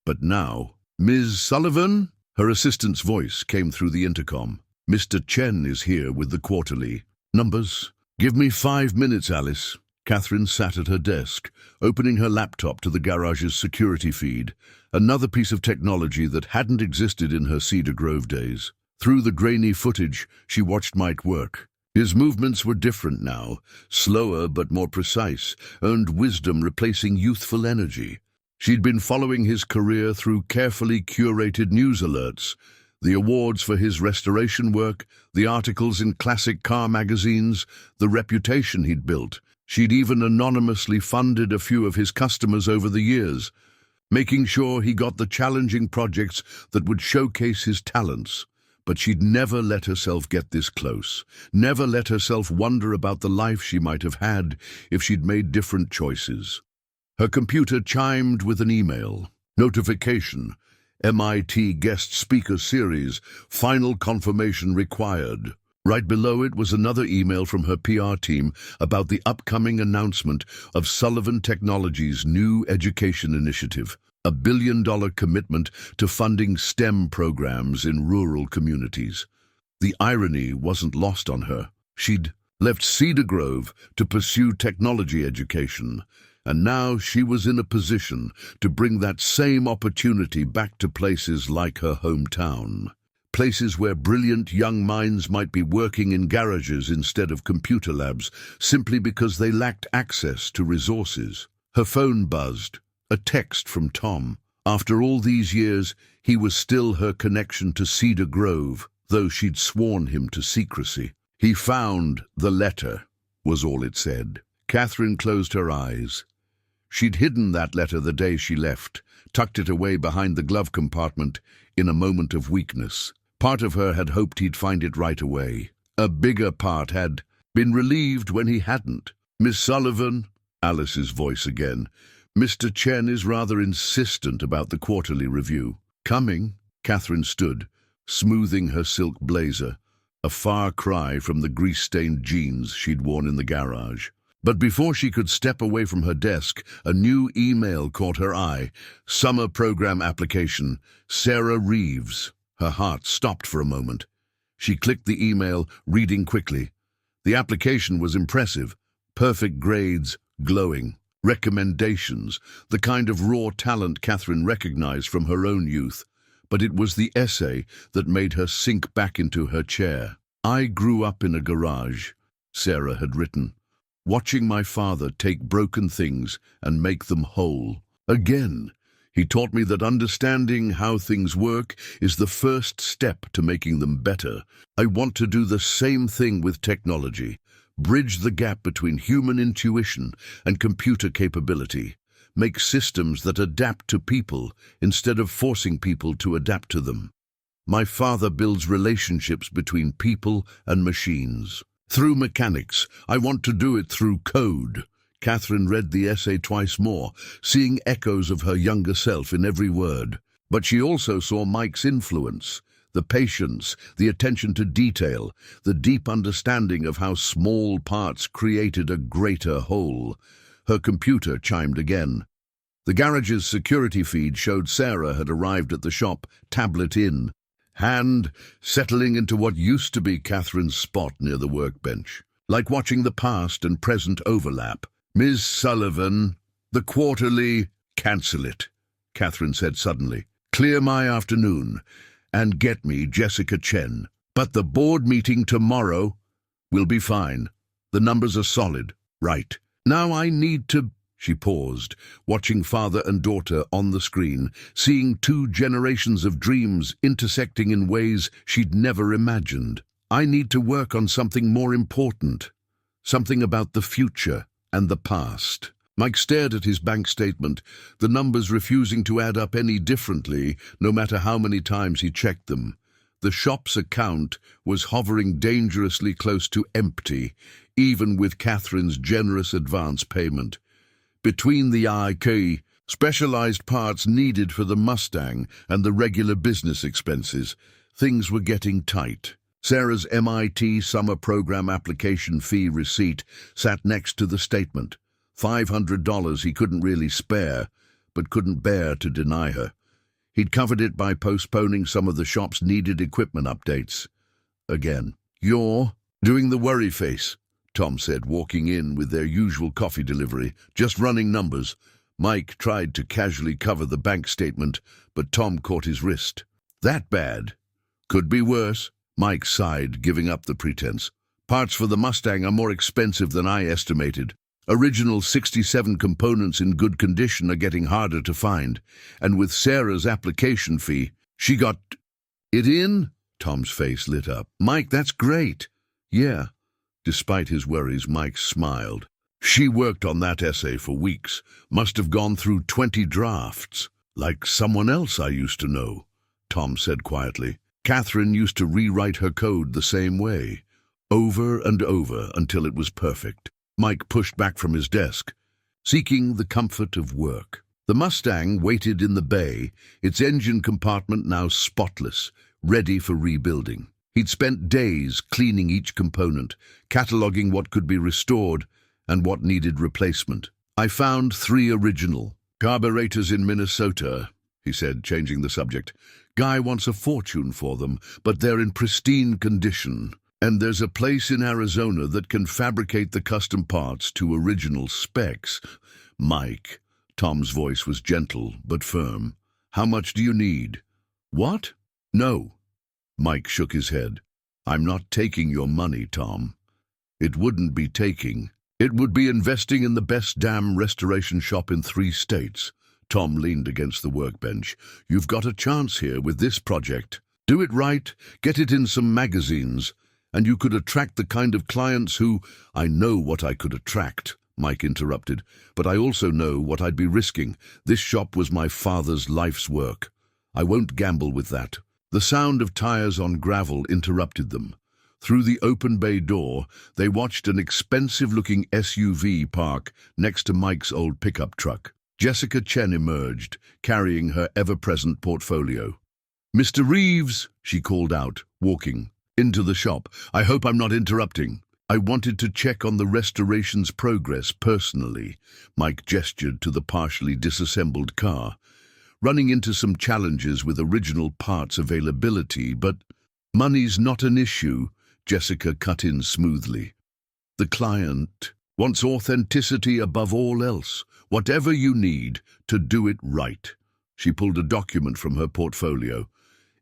Speaker 1: But now, "Ms. Sullivan?" Her assistant's voice came through the intercom. "Mr. Chen is here with the quarterly numbers." "Give me 5 minutes, Alice." Catherine sat at her desk, opening her laptop to the garage's security feed, another piece of technology that hadn't existed in her Cedar Grove days. Through the grainy footage, she watched Mike work. His movements were different now, slower but more precise, earned wisdom replacing youthful energy. She'd been following his career through carefully curated news alerts, the awards for his restoration work, the articles in classic car magazines, the reputation he'd built. She'd even anonymously funded a few of his customers over the years, making sure he got the challenging projects that would showcase his talents. But she'd never let herself get this close, never let herself wonder about the life she might have had if she'd made different choices. Her computer chimed with an email. Notification: MIT Guest Speaker Series, final confirmation required. Right below it was another email from her PR team about the upcoming announcement of Sullivan Technologies' new education initiative, a $1 billion commitment to funding STEM programs in rural communities. The irony wasn't lost on her. She'd left Cedar Grove to pursue technology education, and now she was in a position to bring that same opportunity back to places like her hometown. Places where brilliant young minds might be working in garages instead of computer labs, simply because they lacked access to resources. Her phone buzzed, a text from Tom. After all these years, he was still her connection to Cedar Grove, though she'd sworn him to secrecy. "He found the letter," was all it said. Catherine closed her eyes. She'd hidden that letter the day she left, tucked it away behind the glove compartment in a moment of weakness. Part of her had hoped he'd find it right away. A bigger part had been relieved when he hadn't. "Miss Sullivan," Alice's voice again. "Mr. Chen is rather insistent about the quarterly review." "Coming." Catherine stood, smoothing her silk blazer, a far cry from the grease-stained jeans she'd worn in the garage. But before she could step away from her desk, a new email caught her eye. Summer program application, Sarah Reeves. Her heart stopped for a moment. She clicked the email, reading quickly. The application was impressive. Perfect grades, glowing. Recommendations, the kind of raw talent Catherine recognized from her own youth. But it was the essay that made her sink back into her chair. "I grew up in a garage," Sarah had written, "watching my father take broken things and make them whole again. He taught me that understanding how things work is the first step to making them better. I want to do the same thing with technology, bridge the gap between human intuition and computer capability, make systems that adapt to people instead of forcing people to adapt to them. My father builds relationships between people and machines. Through mechanics, I want to do it through code." Catherine read the essay twice more, seeing echoes of her younger self in every word. But she also saw Mike's influence, the patience, the attention to detail, the deep understanding of how small parts created a greater whole. Her computer chimed again. The garage's security feed showed Sarah had arrived at the shop, tablet in hand, settling into what used to be Catherine's spot near the workbench. Like watching the past and present overlap. "Ms. Sullivan, the quarterly—" "Cancel it," Catherine said suddenly. "Clear my afternoon, and get me Jessica Chen. But the board meeting tomorrow will be fine. The numbers are solid, right? Now I need to—" She paused, watching father and daughter on the screen, seeing two generations of dreams intersecting in ways she'd never imagined. "I need to work on something more important. Something about the future and the past." Mike stared at his bank statement, the numbers refusing to add up any differently, no matter how many times he checked them. The shop's account was hovering dangerously close to empty, even with Catherine's generous advance payment. Between the IK, specialized parts needed for the Mustang, and the regular business expenses, things were getting tight. Sarah's MIT summer program application fee receipt sat next to the statement. $500 he couldn't really spare, but couldn't bear to deny her. He'd covered it by postponing some of the shop's needed equipment updates. Again. "You're doing the worry face," Tom said, walking in with their usual coffee delivery. "Just running numbers." Mike tried to casually cover the bank statement, but Tom caught his wrist. "That bad?" "Could be worse." Mike sighed, giving up the pretense. "Parts for the Mustang are more expensive than I estimated. Original 67 components in good condition are getting harder to find. And with Sarah's application fee, she got it in?" Tom's face lit up. "Mike, that's great." "Yeah." Despite his worries, Mike smiled. "She worked on that essay for weeks. Must have gone through 20 drafts. Like someone else I used to know," Tom said quietly. "Catherine used to rewrite her code the same way, over and over until it was perfect." Mike pushed back from his desk, seeking the comfort of work. The Mustang waited in the bay, its engine compartment now spotless, ready for rebuilding. He'd spent days cleaning each component, cataloging what could be restored and what needed replacement. "I found 3 original carburetors in Minnesota," he said, changing the subject. "Guy wants a fortune for them, but they're in pristine condition. And there's a place in Arizona that can fabricate the custom parts to original specs." "Mike," Tom's voice was gentle but firm. "How much do you need?" "What?" "No." Mike shook his head. "I'm not taking your money, Tom. It wouldn't be taking. It would be investing in the best damn restoration shop in 3 states. Tom leaned against the workbench. "You've got a chance here with this project. Do it right, get it in some magazines, and you could attract the kind of clients who—" "I know what I could attract," Mike interrupted, "but I also know what I'd be risking. This shop was my father's life's work. I won't gamble with that." The sound of tires on gravel interrupted them. Through the open bay door, they watched an expensive-looking SUV park next to Mike's old pickup truck. Jessica Chen emerged, carrying her ever-present portfolio. "Mr. Reeves," she called out, walking into the shop. "I hope I'm not interrupting." "I wanted to check on the restoration's progress personally," Mike gestured to the partially disassembled car. "Running into some challenges with original parts availability, but—" "Money's not an issue," Jessica cut in smoothly. "The client wants authenticity above all else. Whatever you need to do it right." She pulled a document from her portfolio.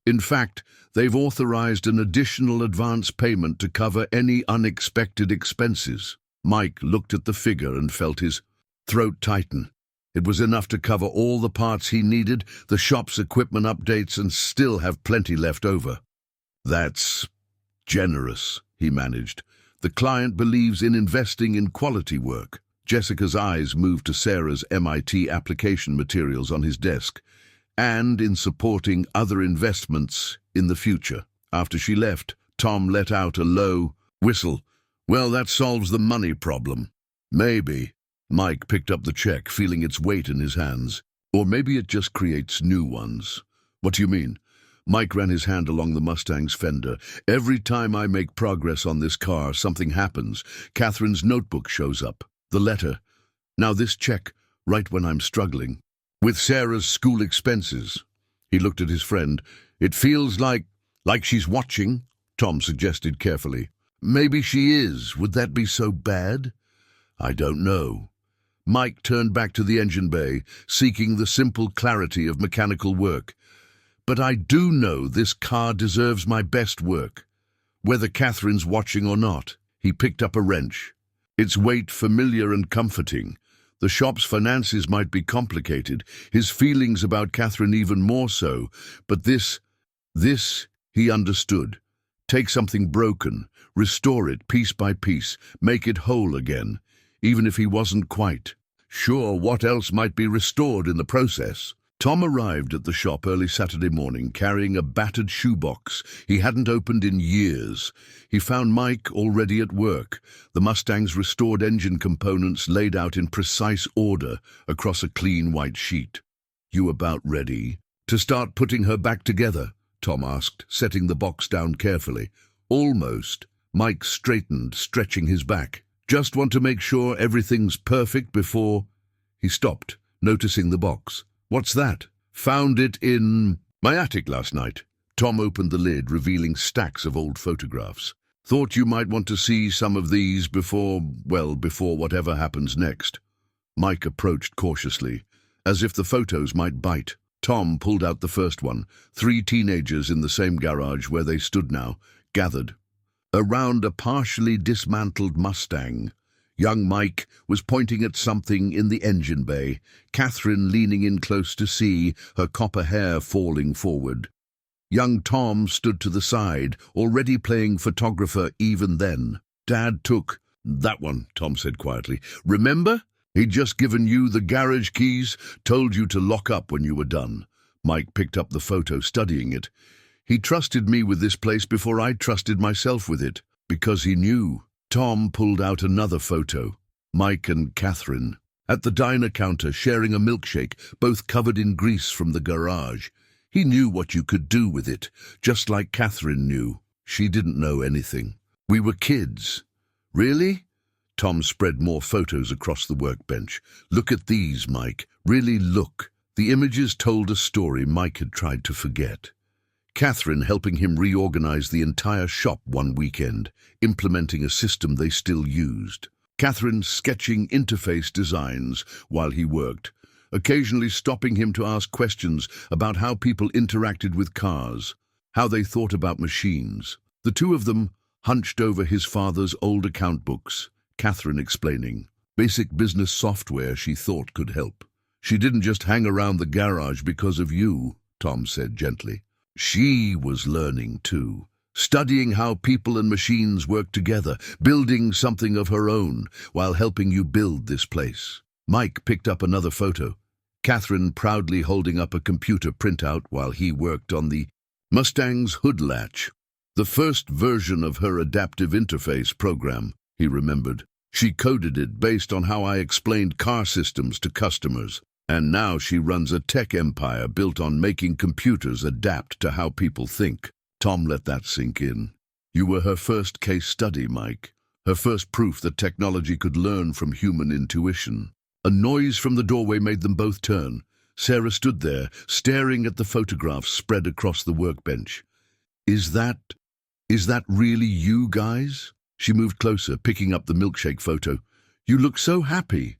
Speaker 1: "In fact, they've authorized an additional advance payment to cover any unexpected expenses." Mike looked at the figure and felt his throat tighten. It was enough to cover all the parts he needed, the shop's equipment updates, and still have plenty left over. "That's generous," he managed. "The client believes in investing in quality work." Jessica's eyes moved to Sarah's MIT application materials on his desk, and in supporting other investments in the future. After she left, Tom let out a low whistle. "Well, that solves the money problem." "Maybe." Mike picked up the check, feeling its weight in his hands. "Or maybe it just creates new ones." "What do you mean?" Mike ran his hand along the Mustang's fender. "Every time I make progress on this car, something happens. Catherine's notebook shows up. The letter. Now this check, right when I'm struggling." With Sarah's school expenses. He looked at his friend. It feels like she's watching, Tom suggested carefully. Maybe she is. Would that be so bad? I don't know. Mike turned back to the engine bay, seeking the simple clarity of mechanical work. But I do know this car deserves my best work. Whether Catherine's watching or not. He picked up a wrench. Its weight familiar and comforting. The shop's finances might be complicated, his feelings about Catherine even more so, but this, he understood. Take something broken, restore it piece by piece, make it whole again, even if he wasn't quite sure what else might be restored in the process. Tom arrived at the shop early Saturday morning, carrying a battered shoebox he hadn't opened in years. He found Mike already at work, the Mustang's restored engine components laid out in precise order across a clean white sheet. "You about ready to start putting her back together?" Tom asked, setting the box down carefully. "Almost." Mike straightened, stretching his back. "Just want to make sure everything's perfect before—" He stopped, noticing the box. "What's that?" "Found it in my attic last night." Tom opened the lid, revealing stacks of old photographs. "Thought you might want to see some of these before whatever happens next." Mike approached cautiously, as if the photos might bite. Tom pulled out the first one. 3 teenagers in the same garage where they stood now, gathered around a partially dismantled Mustang. Young Mike was pointing at something in the engine bay, Catherine leaning in close to see, her copper hair falling forward. Young Tom stood to the side, already playing photographer even then. "Dad took that one," Tom said quietly. "Remember? He'd just given you the garage keys, told you to lock up when you were done." Mike picked up the photo, studying it. "He trusted me with this place before I trusted myself with it, because he knew." Tom pulled out another photo. Mike and Catherine at the diner counter, sharing a milkshake, both covered in grease from the garage. He knew what you could do with it, just like Catherine knew. She didn't know anything. "We were kids." "Really?" Tom spread more photos across the workbench. "Look at these, Mike. Really look." The images told a story Mike had tried to forget. Catherine helping him reorganize the entire shop one weekend, implementing a system they still used. Catherine sketching interface designs while he worked, occasionally stopping him to ask questions about how people interacted with cars, how they thought about machines. The two of them hunched over his father's old account books, Catherine explaining basic business software she thought could help. "She didn't just hang around the garage because of you," Tom said gently. "She was learning too, studying how people and machines work together, building something of her own while helping you build this place." Mike picked up another photo. Catherine proudly holding up a computer printout while he worked on the Mustang's hood latch. The first version of her adaptive interface program, he remembered. She coded it based on how I explained car systems to customers. And now she runs a tech empire built on making computers adapt to how people think. Tom let that sink in. "You were her first case study, Mike. Her first proof that technology could learn from human intuition." A noise from the doorway made them both turn. Sarah stood there, staring at the photographs spread across the workbench. Is that really you guys?" She moved closer, picking up the milkshake photo. "You look so happy.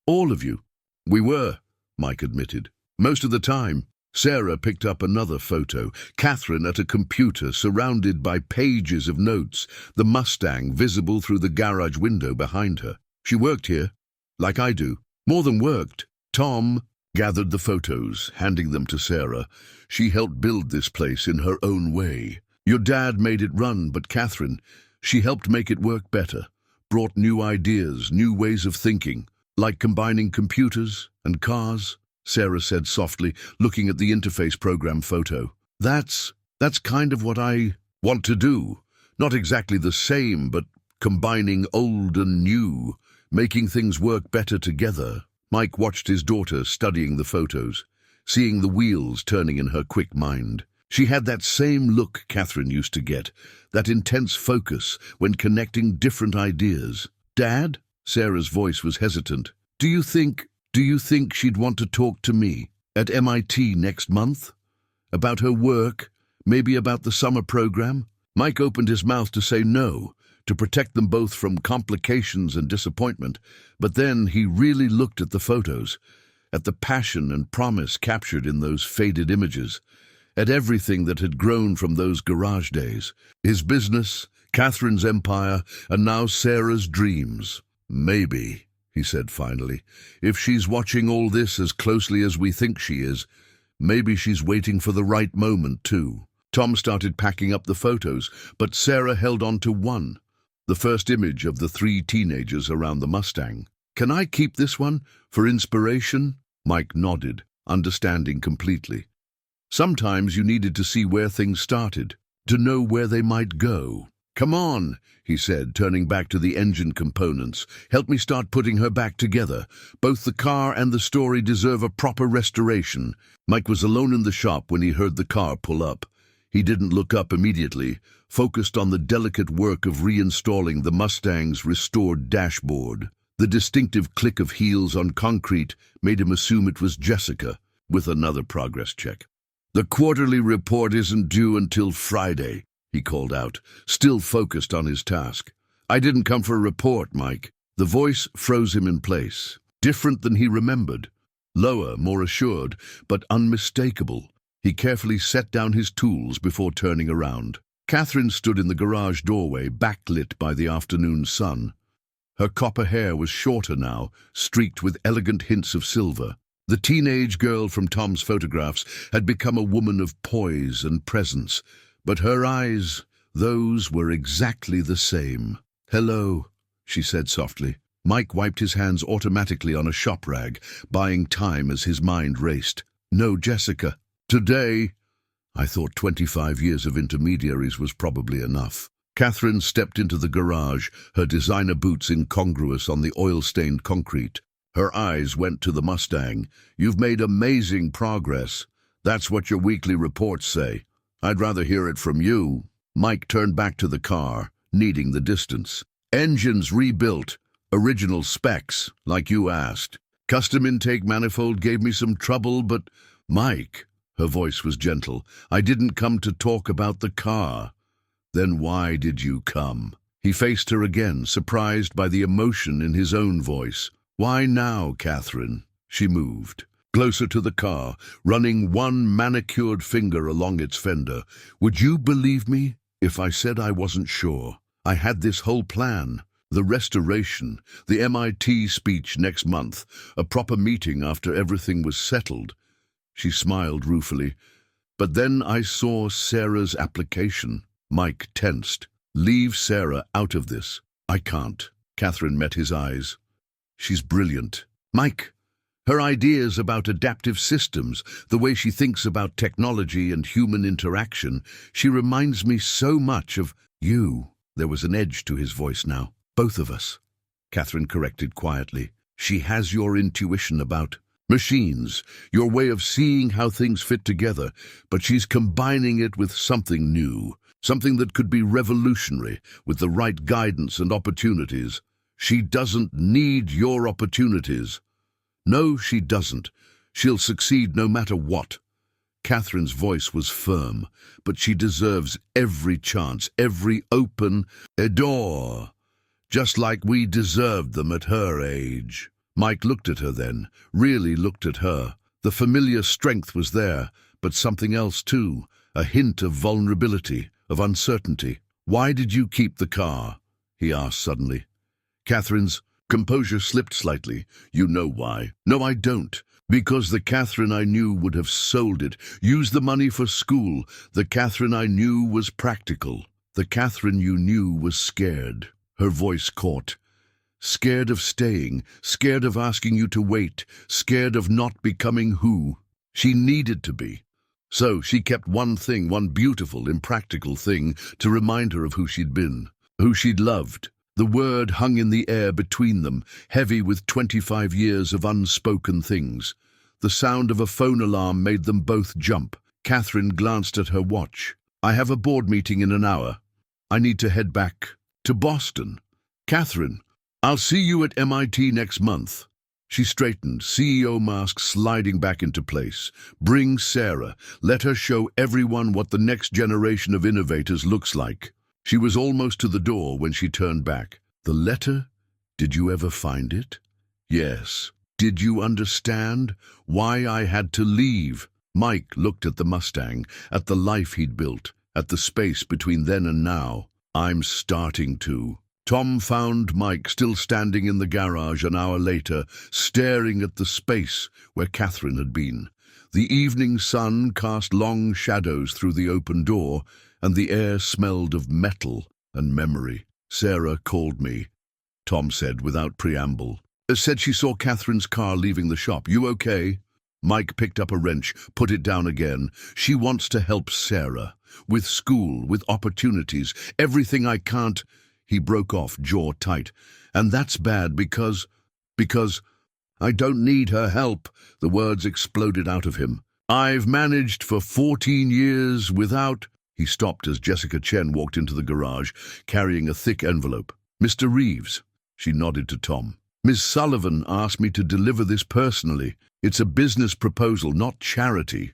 Speaker 1: All of you." "We were," Mike admitted. "Most of the time." Sarah picked up another photo. Catherine at a computer, surrounded by pages of notes, the Mustang visible through the garage window behind her. "She worked here, like I do. More than worked." Tom gathered the photos, handing them to Sarah. "She helped build this place in her own way. Your dad made it run, but Catherine, she helped make it work better, brought new ideas, new ways of thinking. Like combining computers and cars," Sarah said softly, looking at the interface program photo. That's kind of what I want to do. Not exactly the same, but combining old and new, making things work better together." Mike watched his daughter studying the photos, seeing the wheels turning in her quick mind. She had that same look Catherine used to get, that intense focus when connecting different ideas. "Dad?" Sarah's voice was hesitant. Do you think she'd want to talk to me?" At MIT next month? About her work? Maybe about the summer program? Mike opened his mouth to say no, to protect them both from complications and disappointment, but then he really looked at the photos, at the passion and promise captured in those faded images, at everything that had grown from those garage days. His business, Catherine's empire, and now Sarah's dreams. Maybe, he said finally, if she's watching all this as closely as we think she is, maybe she's waiting for the right moment too. Tom started packing up the photos, but Sarah held on to one, the first image of the 3 teenagers around the Mustang. Can I keep this one for inspiration? Mike nodded, understanding completely. Sometimes you needed to see where things started, to know where they might go. Come on, he said, turning back to the engine components. Help me start putting her back together. Both the car and the story deserve a proper restoration. Mike was alone in the shop when he heard the car pull up. He didn't look up immediately, focused on the delicate work of reinstalling the Mustang's restored dashboard. The distinctive click of heels on concrete made him assume it was Jessica, with another progress check. The quarterly report isn't due until Friday, he called out, still focused on his task. I didn't come for a report, Mike. The voice froze him in place, different than he remembered. Lower, more assured, but unmistakable. He carefully set down his tools before turning around. Catherine stood in the garage doorway, backlit by the afternoon sun. Her copper hair was shorter now, streaked with elegant hints of silver. The teenage girl from Tom's photographs had become a woman of poise and presence, but her eyes, those were exactly the same. Hello, she said softly. Mike wiped his hands automatically on a shop rag, buying time as his mind raced. No, Jessica. Today, I thought 25 years of intermediaries was probably enough. Catherine stepped into the garage, her designer boots incongruous on the oil-stained concrete. Her eyes went to the Mustang. You've made amazing progress. That's what your weekly reports say. I'd rather hear it from you. Mike turned back to the car, needing the distance. Engines rebuilt. Original specs, like you asked. Custom intake manifold gave me some trouble, but... Mike... Her voice was gentle. I didn't come to talk about the car. Then why did you come? He faced her again, surprised by the emotion in his own voice. Why now, Catherine? She moved. Closer to the car, running one manicured finger along its fender. Would you believe me if I said I wasn't sure? I had this whole plan. The restoration, the MIT speech next month, a proper meeting after everything was settled. She smiled ruefully. But then I saw Sarah's application. Mike tensed. Leave Sarah out of this. I can't. Catherine met his eyes. She's brilliant. Mike, her ideas about adaptive systems, the way she thinks about technology and human interaction, she reminds me so much of you. There was an edge to his voice now. Both of us. Catherine corrected quietly. She has your intuition about machines, your way of seeing how things fit together, but she's combining it with something new, something that could be revolutionary, with the right guidance and opportunities. She doesn't need your opportunities. No, she doesn't. She'll succeed no matter what. Catherine's voice was firm, but she deserves every chance, every open door, just like we deserved them at her age. Mike looked at her then, really looked at her. The familiar strength was there, but something else too, a hint of vulnerability, of uncertainty. Why did you keep the car? He asked suddenly. Catherine's composure slipped slightly. You know why. No, I don't. Because the Catherine I knew would have sold it, used the money for school. The Catherine I knew was practical. The Catherine you knew was scared. Her voice caught. Scared of staying, scared of asking you to wait, scared of not becoming who she needed to be. So she kept one thing, one beautiful, impractical thing, to remind her of who she'd been, who she'd loved. The word hung in the air between them, heavy with 25 years of unspoken things. The sound of a phone alarm made them both jump. Catherine glanced at her watch. I have a board meeting in an hour. I need to head back to Boston. Catherine, I'll see you at MIT next month. She straightened, CEO mask sliding back into place. Bring Sarah. Let her show everyone what the next generation of innovators looks like. She was almost to the door when she turned back. The letter? Did you ever find it? Yes. Did you understand why I had to leave? Mike looked at the Mustang, at the life he'd built, at the space between then and now. I'm starting to. Tom found Mike still standing in the garage an hour later, staring at the space where Catherine had been. The evening sun cast long shadows through the open door, and the air smelled of metal and memory. Sarah called me, Tom said without preamble. Said she saw Catherine's car leaving the shop. You okay? Mike picked up a wrench, put it down again. She wants to help Sarah. With school, with opportunities, everything I can't... He broke off, jaw tight. And that's bad because I don't need her help. The words exploded out of him. I've managed for 14 years without... He stopped as Jessica Chen walked into the garage, carrying a thick envelope. Mr. Reeves. She nodded to Tom. Miss Sullivan asked me to deliver this personally. It's a business proposal, not charity,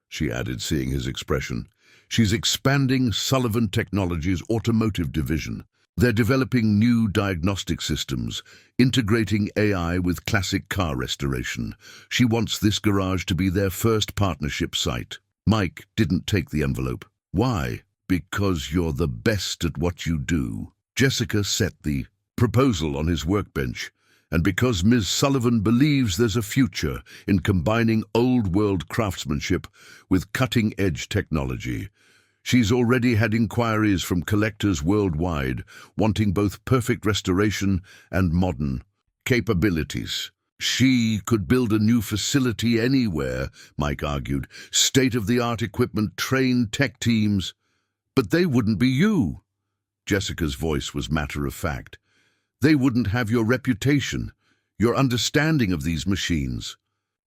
Speaker 1: she added, seeing his expression. She's expanding Sullivan Technologies' automotive division. They're developing new diagnostic systems, integrating AI with classic car restoration. She wants this garage to be their first partnership site. Mike didn't take the envelope. Why? Because you're the best at what you do. Jessica set the proposal on his workbench, and because Ms. Sullivan believes there's a future in combining old-world craftsmanship with cutting-edge technology. She's already had inquiries from collectors worldwide, wanting both perfect restoration and modern capabilities. She could build a new facility anywhere, Mike argued. State-of-the-art equipment, trained tech teams. But they wouldn't be you. Jessica's voice was matter-of-fact. They wouldn't have your reputation, your understanding of these machines,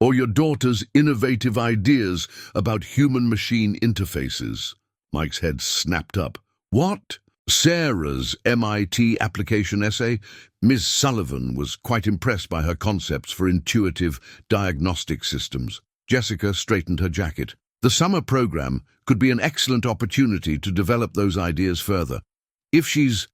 Speaker 1: or your daughter's innovative ideas about human-machine interfaces. Mike's head snapped up. What? Sarah's MIT application essay? Ms. Sullivan was quite impressed by her concepts for intuitive diagnostic systems. Jessica straightened her jacket. The summer program could be an excellent opportunity to develop those ideas further. If she's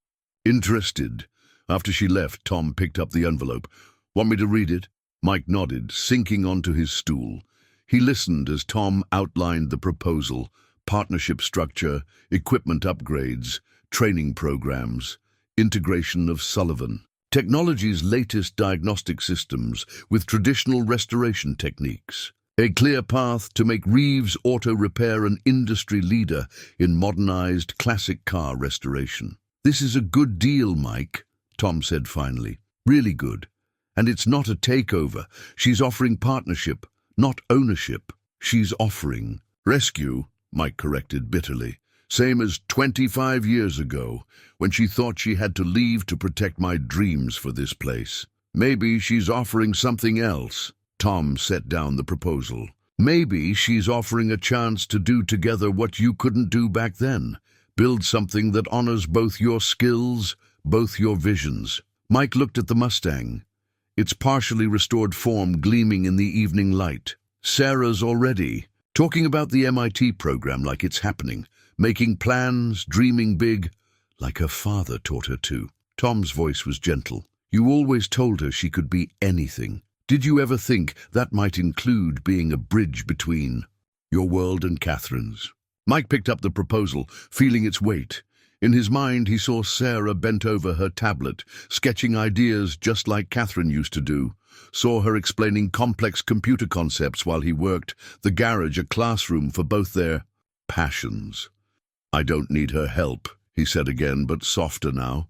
Speaker 1: interested. After she left, Tom picked up the envelope. Want me to read it? Mike nodded, sinking onto his stool. He listened as Tom outlined the proposal. Partnership structure, equipment upgrades, training programs, integration of Sullivan. Technology's latest diagnostic systems with traditional restoration techniques. A clear path to make Reeves Auto Repair an industry leader in modernized classic car restoration. This is a good deal, Mike, Tom said finally. Really good. And it's not a takeover. She's offering partnership, not ownership. She's offering rescue, Mike corrected bitterly. Same as 25 years ago, when she thought she had to leave to protect my dreams for this place. Maybe she's offering something else. Tom set down the proposal. Maybe she's offering a chance to do together what you couldn't do back then. Build something that honors both your skills, both your visions. Mike looked at the Mustang, its partially restored form gleaming in the evening light. Sarah's already talking about the MIT program like it's happening, making plans, dreaming big, like her father taught her to. Tom's voice was gentle. You always told her she could be anything. Did you ever think that might include being a bridge between your world and Catherine's? Mike picked up the proposal, feeling its weight. In his mind, he saw Sarah bent over her tablet, sketching ideas just like Catherine used to do. Saw her explaining complex computer concepts while he worked, the garage a classroom for both their passions. I don't need her help, he said again, but softer now.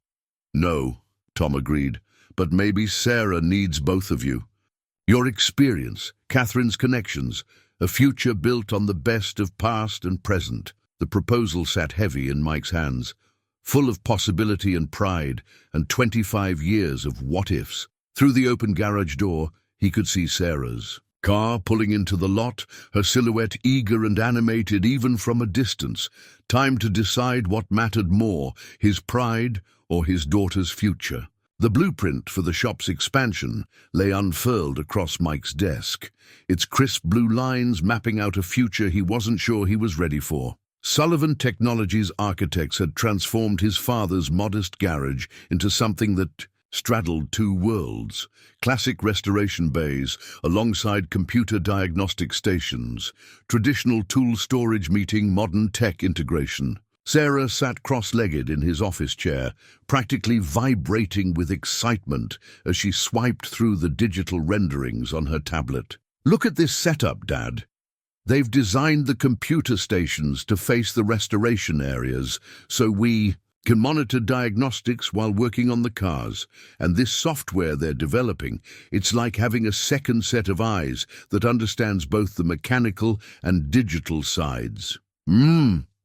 Speaker 1: No, Tom agreed, but maybe Sarah needs both of you. Your experience, Catherine's connections, a future built on the best of past and present. The proposal sat heavy in Mike's hands, full of possibility and pride, and 25 years of what-ifs. Through the open garage door, he could see Sarah's car pulling into the lot, her silhouette eager and animated even from a distance. Time to decide what mattered more, his pride or his daughter's future. The blueprint for the shop's expansion lay unfurled across Mike's desk, its crisp blue lines mapping out a future he wasn't sure he was ready for. Sullivan Technologies architects had transformed his father's modest garage into something that straddled two worlds: classic restoration bays alongside computer diagnostic stations, traditional tool storage meeting modern tech integration. Sarah sat cross-legged in his office chair, practically vibrating with excitement as she swiped through the digital renderings on her tablet. "Look at this setup, Dad. They've designed the computer stations to face the restoration areas, so we can monitor diagnostics while working on the cars. And this software they're developing, it's like having a second set of eyes that understands both the mechanical and digital sides."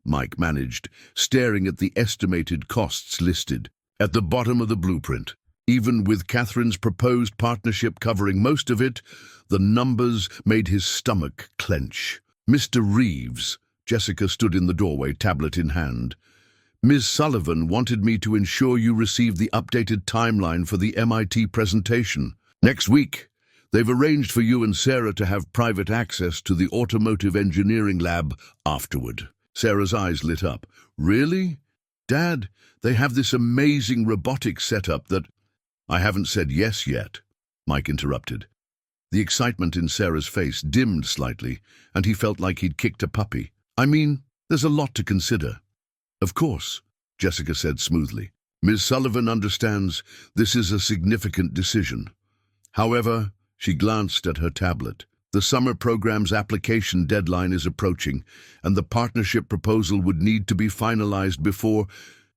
Speaker 1: Mike managed, staring at the estimated costs listed at the bottom of the blueprint. Even with Catherine's proposed partnership covering most of it, the numbers made his stomach clench. "Mr. Reeves," Jessica stood in the doorway, tablet in hand. "Ms. Sullivan wanted me to ensure you received the updated timeline for the MIT presentation. Next week, they've arranged for you and Sarah to have private access to the automotive engineering lab afterward." Sarah's eyes lit up. "Really? Dad, they have this amazing robotics setup that—" "I haven't said yes yet," Mike interrupted. The excitement in Sarah's face dimmed slightly, and he felt like he'd kicked a puppy. "I mean, there's a lot to consider." "Of course," Jessica said smoothly. "Ms. Sullivan understands this is a significant decision. However," she glanced at her tablet, "the summer program's application deadline is approaching, and the partnership proposal would need to be finalized before—"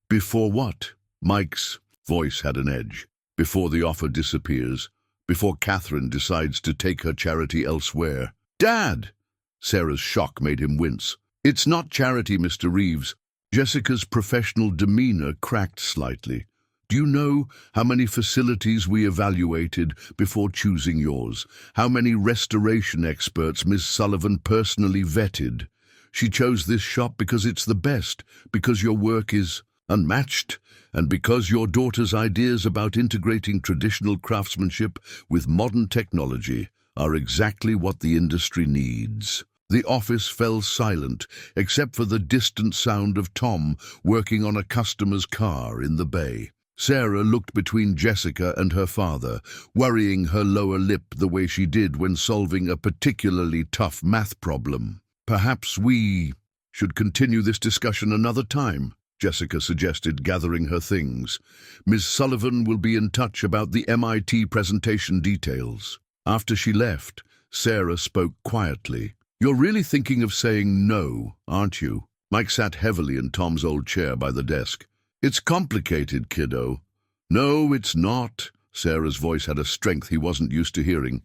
Speaker 1: "Before what?" Mike's voice had an edge. "Before the offer disappears. Before Catherine decides to take her charity elsewhere." "Dad!" Sarah's shock made him wince. "It's not charity, Mr. Reeves." Jessica's professional demeanor cracked slightly. "Do you know how many facilities we evaluated before choosing yours? How many restoration experts Ms. Sullivan personally vetted? She chose this shop because it's the best, because your work is unmatched, and because your daughter's ideas about integrating traditional craftsmanship with modern technology are exactly what the industry needs." The office fell silent, except for the distant sound of Tom working on a customer's car in the bay. Sarah looked between Jessica and her father, worrying her lower lip the way she did when solving a particularly tough math problem. "Perhaps we should continue this discussion another time," Jessica suggested, gathering her things. "Ms. Sullivan will be in touch about the MIT presentation details." After she left, Sarah spoke quietly. "You're really thinking of saying no, aren't you?" Mike sat heavily in Tom's old chair by the desk. "It's complicated, kiddo." "No, it's not." Sarah's voice had a strength he wasn't used to hearing.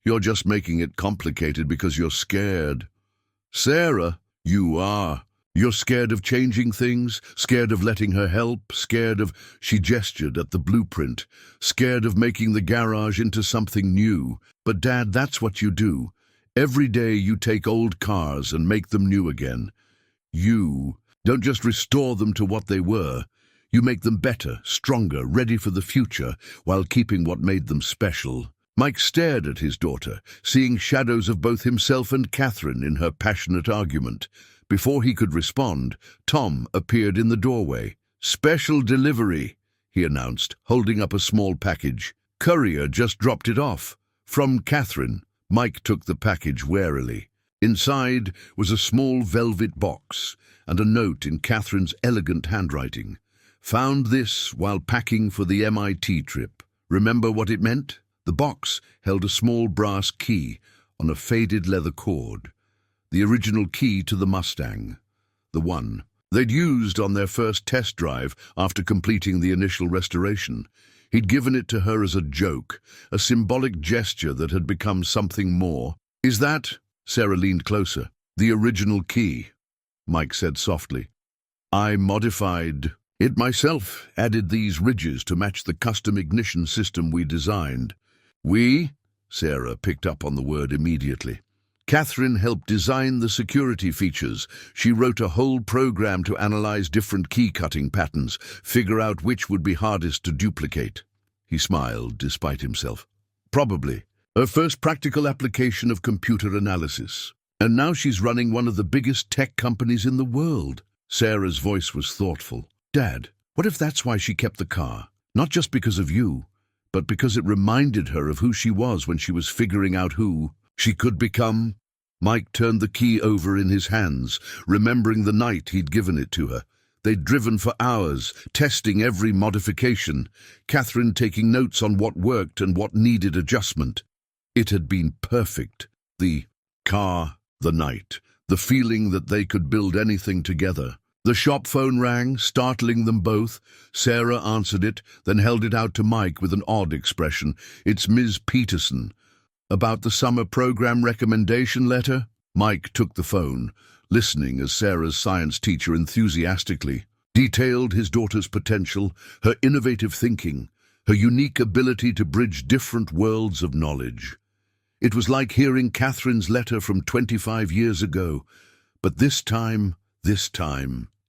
Speaker 1: "You're just making it complicated because you're scared." "Sarah, you are. You're scared of changing things, scared of letting her help, scared of—" She gestured at the blueprint. "Scared of making the garage into something new. But Dad, that's what you do. Every day you take old cars and make them new again. You don't just restore them to what they were. You make them better, stronger, ready for the future, while keeping what made them special." Mike stared at his daughter, seeing shadows of both himself and Catherine in her passionate argument. Before he could respond, Tom appeared in the doorway. "Special delivery," he announced, holding up a small package. "Courier just dropped it off. From Catherine." Mike took the package warily. Inside was a small velvet box and a note in Catherine's elegant handwriting. "Found this while packing for the MIT trip. Remember what it meant?" The box held a small brass key on a faded leather cord. The original key to the Mustang. The one they'd used on their first test drive after completing the initial restoration. He'd given it to her as a joke, a symbolic gesture that had become something more. "Is that—" Sarah leaned closer. "The original key," Mike said softly. "I modified it myself, added these ridges to match the custom ignition system we designed." "We?" Sarah picked up on the word immediately. "Catherine helped design the security features. She wrote a whole program to analyze different key-cutting patterns, figure out which would be hardest to duplicate." He smiled, despite himself. Probably. Her first practical application of computer analysis. And now she's running one of the biggest tech companies in the world. Sarah's voice was thoughtful. Dad, what if that's why she kept the car? Not just because of you, but because it reminded her of who she was when she was figuring out who she could become. Mike turned the key over in his hands, remembering the night he'd given it to her. They'd driven for hours, testing every modification, Catherine taking notes on what worked and what needed adjustment. It had been perfect. The car, the night, the feeling that they could build anything together. The shop phone rang, startling them both. Sarah answered it, then held it out to Mike with an odd expression. It's Ms. Peterson. About the summer program recommendation letter? Mike took the phone, listening as Sarah's science teacher enthusiastically detailed his daughter's potential, her innovative thinking, her unique ability to bridge different worlds of knowledge. It was like hearing Catherine's letter from 25 years ago, but this time,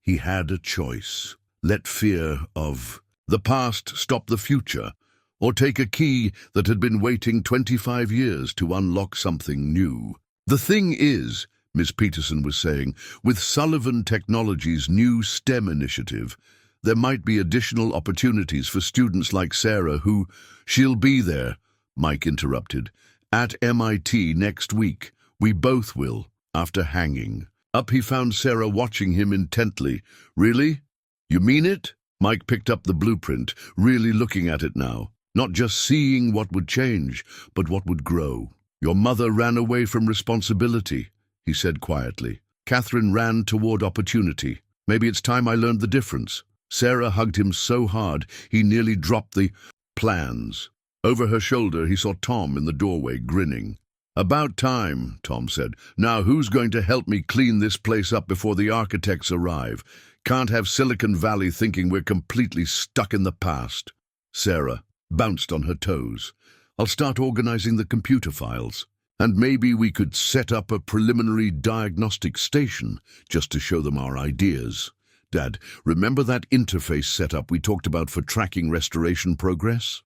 Speaker 1: he had a choice. Let fear of the past stop the future, or take a key that had been waiting 25 years to unlock something new. The thing is, Miss Peterson was saying, with Sullivan Technologies' new STEM initiative, there might be additional opportunities for students like Sarah who, she'll be there, Mike interrupted, at MIT next week. We both will, after hanging. Up he found Sarah watching him intently. Really? You mean it? Mike picked up the blueprint, really looking at it now. Not just seeing what would change, but what would grow. Your mother ran away from responsibility, he said quietly. Catherine ran toward opportunity. Maybe it's time I learned the difference. Sarah hugged him so hard he nearly dropped the plans. Over her shoulder he saw Tom in the doorway, grinning. About time, Tom said. Now who's going to help me clean this place up before the architects arrive? Can't have Silicon Valley thinking we're completely stuck in the past. Sarah bounced on her toes. I'll start organizing the computer files. And maybe we could set up a preliminary diagnostic station just to show them our ideas. Dad, remember that interface setup we talked about for tracking restoration progress?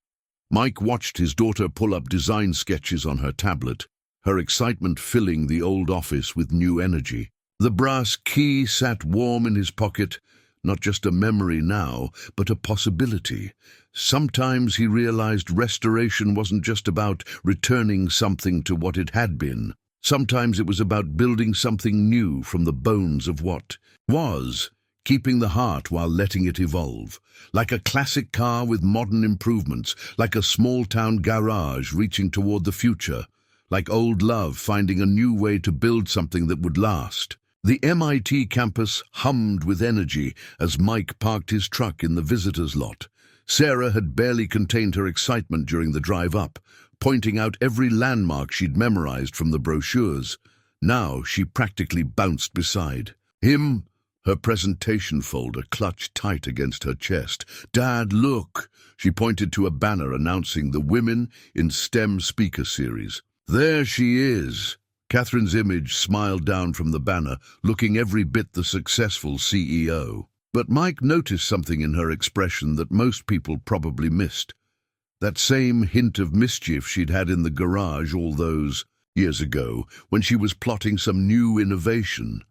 Speaker 1: Mike watched his daughter pull up design sketches on her tablet, her excitement filling the old office with new energy. The brass key sat warm in his pocket, not just a memory now, but a possibility. Sometimes he realized restoration wasn't just about returning something to what it had been. Sometimes it was about building something new from the bones of what was, keeping the heart while letting it evolve. Like a classic car with modern improvements, like a small-town garage reaching toward the future, like old love finding a new way to build something that would last. The MIT campus hummed with energy as Mike parked his truck in the visitor's lot. Sarah had barely contained her excitement during the drive up, pointing out every landmark she'd memorized from the brochures. Now she practically bounced beside him, her presentation folder clutched tight against her chest. Dad, look! She pointed to a banner announcing the Women in STEM speaker series. There she is! Catherine's image smiled down from the banner, looking every bit the successful CEO. But Mike noticed something in her expression that most people probably missed. That same hint of mischief she'd had in the garage all those years ago, when she was plotting some new innovation.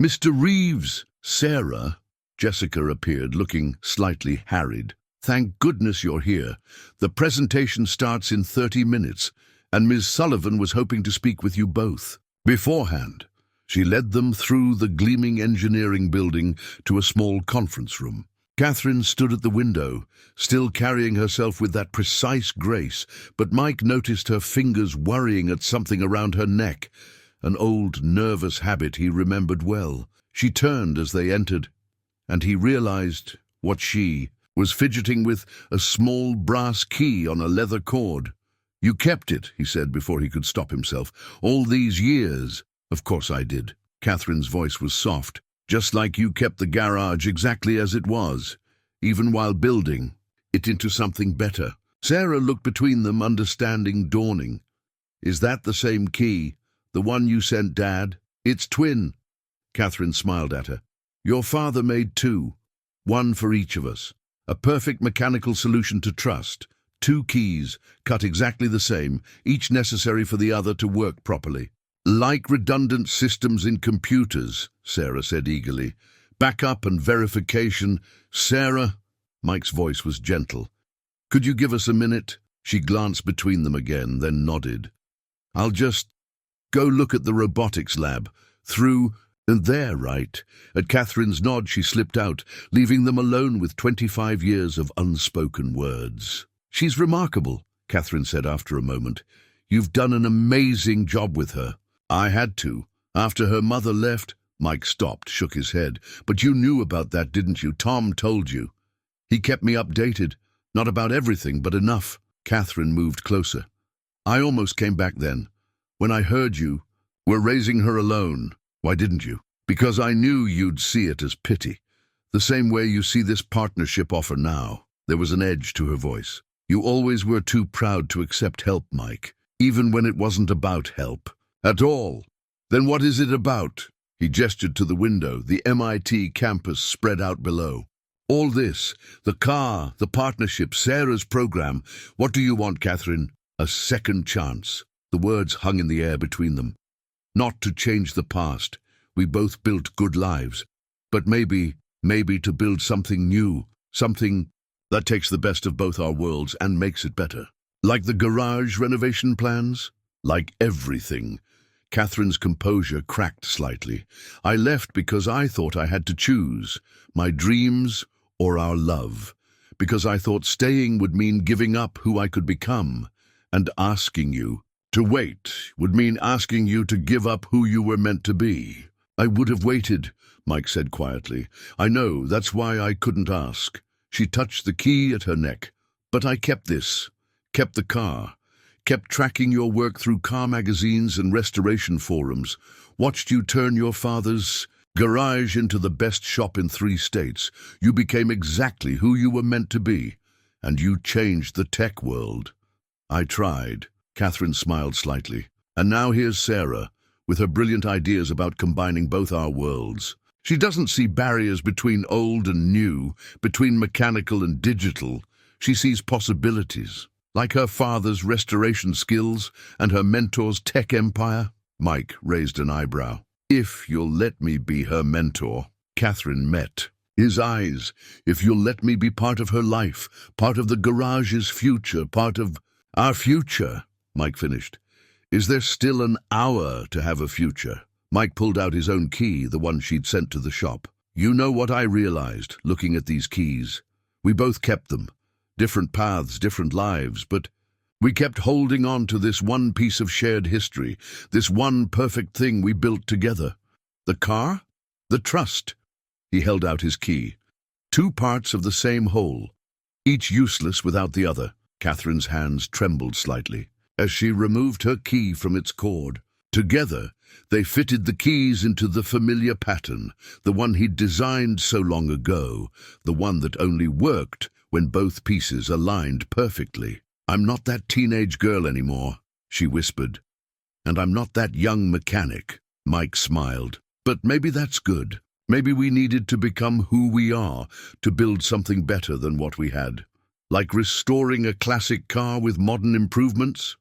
Speaker 1: Mr. Reeves! Sarah! Jessica appeared, looking slightly harried. Thank goodness you're here. The presentation starts in 30 minutes. And Ms. Sullivan was hoping to speak with you both. Beforehand, she led them through the gleaming engineering building to a small conference room. Catherine stood at the window, still carrying herself with that precise grace, but Mike noticed her fingers worrying at something around her neck, an old nervous habit he remembered well. She turned as they entered, and he realized what she was fidgeting with, a small brass key on a leather cord. You kept it, he said before he could stop himself. All these years. Of course I did. Catherine's voice was soft, just like you kept the garage exactly as it was, even while building it into something better. Sarah looked between them, understanding dawning. Is that the same key? The one you sent Dad? It's twin. Catherine smiled at her. Your father made two. One for each of us. A perfect mechanical solution to trust. 2 keys, cut exactly the same, each necessary for the other to work properly. Like redundant systems in computers, Sarah said eagerly. Backup and verification. Sarah, Mike's voice was gentle. Could you give us a minute? She glanced between them again, then nodded. I'll just go look at the robotics lab. Through and there, right? At Catherine's nod, she slipped out, leaving them alone with 25 years of unspoken words. She's remarkable, Catherine said after a moment. You've done an amazing job with her. I had to. After her mother left, Mike stopped, shook his head. But you knew about that, didn't you? Tom told you. He kept me updated. Not about everything, but enough. Catherine moved closer. I almost came back then. When I heard you were raising her alone. Why didn't you? Because I knew you'd see it as pity. The same way you see this partnership offer now. There was an edge to her voice. You always were too proud to accept help, Mike, even when it wasn't about help. At all. Then what is it about? He gestured to the window, the MIT campus spread out below. All this, the car, the partnership, Sarah's program. What do you want, Catherine? A second chance. The words hung in the air between them. Not to change the past. We both built good lives. But maybe to build something new. Something that takes the best of both our worlds and makes it better. Like the garage renovation plans? Like everything. Catherine's composure cracked slightly. I left because I thought I had to choose. My dreams or our love. Because I thought staying would mean giving up who I could become. And asking you to wait would mean asking you to give up who you were meant to be. I would have waited, Mike said quietly. I know, that's why I couldn't ask. She touched the key at her neck. But I kept this, kept the car, kept tracking your work through car magazines and restoration forums, watched you turn your father's garage into the best shop in 3 states. You became exactly who you were meant to be, and you changed the tech world. I tried. Catherine smiled slightly. And now here's Sarah, with her brilliant ideas about combining both our worlds. She doesn't see barriers between old and new, between mechanical and digital. She sees possibilities, like her father's restoration skills and her mentor's tech empire. Mike raised an eyebrow. If you'll let me be her mentor. Catherine met his eyes. If you'll let me be part of her life, part of the garage's future, part of our future, Mike finished. Is there still an hour to have a future? Mike pulled out his own key, the one she'd sent to the shop. You know what I realized, looking at these keys? We both kept them. Different paths, different lives, but we kept holding on to this one piece of shared history, this one perfect thing we built together. The car? The trust. He held out his key. 2 parts of the same whole, each useless without the other. Catherine's hands trembled slightly as she removed her key from its cord. Together, they fitted the keys into the familiar pattern, the one he'd designed so long ago, the one that only worked when both pieces aligned perfectly. I'm not that teenage girl anymore, she whispered. And I'm not that young mechanic. Mike smiled. But maybe that's good. Maybe we needed to become who we are to build something better than what we had. Like restoring a classic car with modern improvements?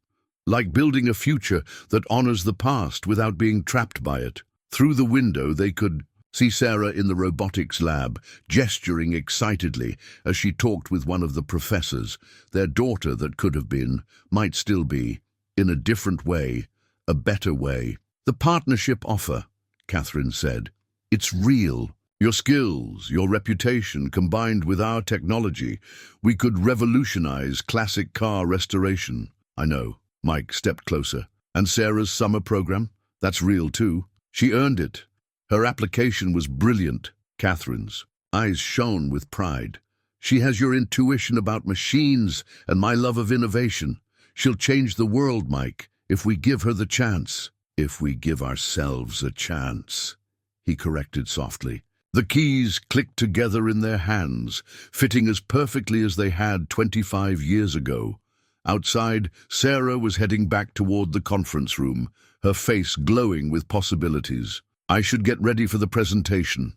Speaker 1: Like building a future that honors the past without being trapped by it. Through the window they could see Sarah in the robotics lab, gesturing excitedly as she talked with one of the professors. Their daughter that could have been, might still be, in a different way, a better way. The partnership offer, Catherine said. It's real. Your skills, your reputation, combined with our technology, we could revolutionize classic car restoration. I know. Mike stepped closer. And Sarah's summer program? That's real too. She earned it. Her application was brilliant. Catherine's eyes shone with pride. She has your intuition about machines and my love of innovation. She'll change the world, Mike, if we give her the chance. If we give ourselves a chance, he corrected softly. The keys clicked together in their hands, fitting as perfectly as they had 25 years ago. Outside, Sarah was heading back toward the conference room, her face glowing with possibilities. I should get ready for the presentation,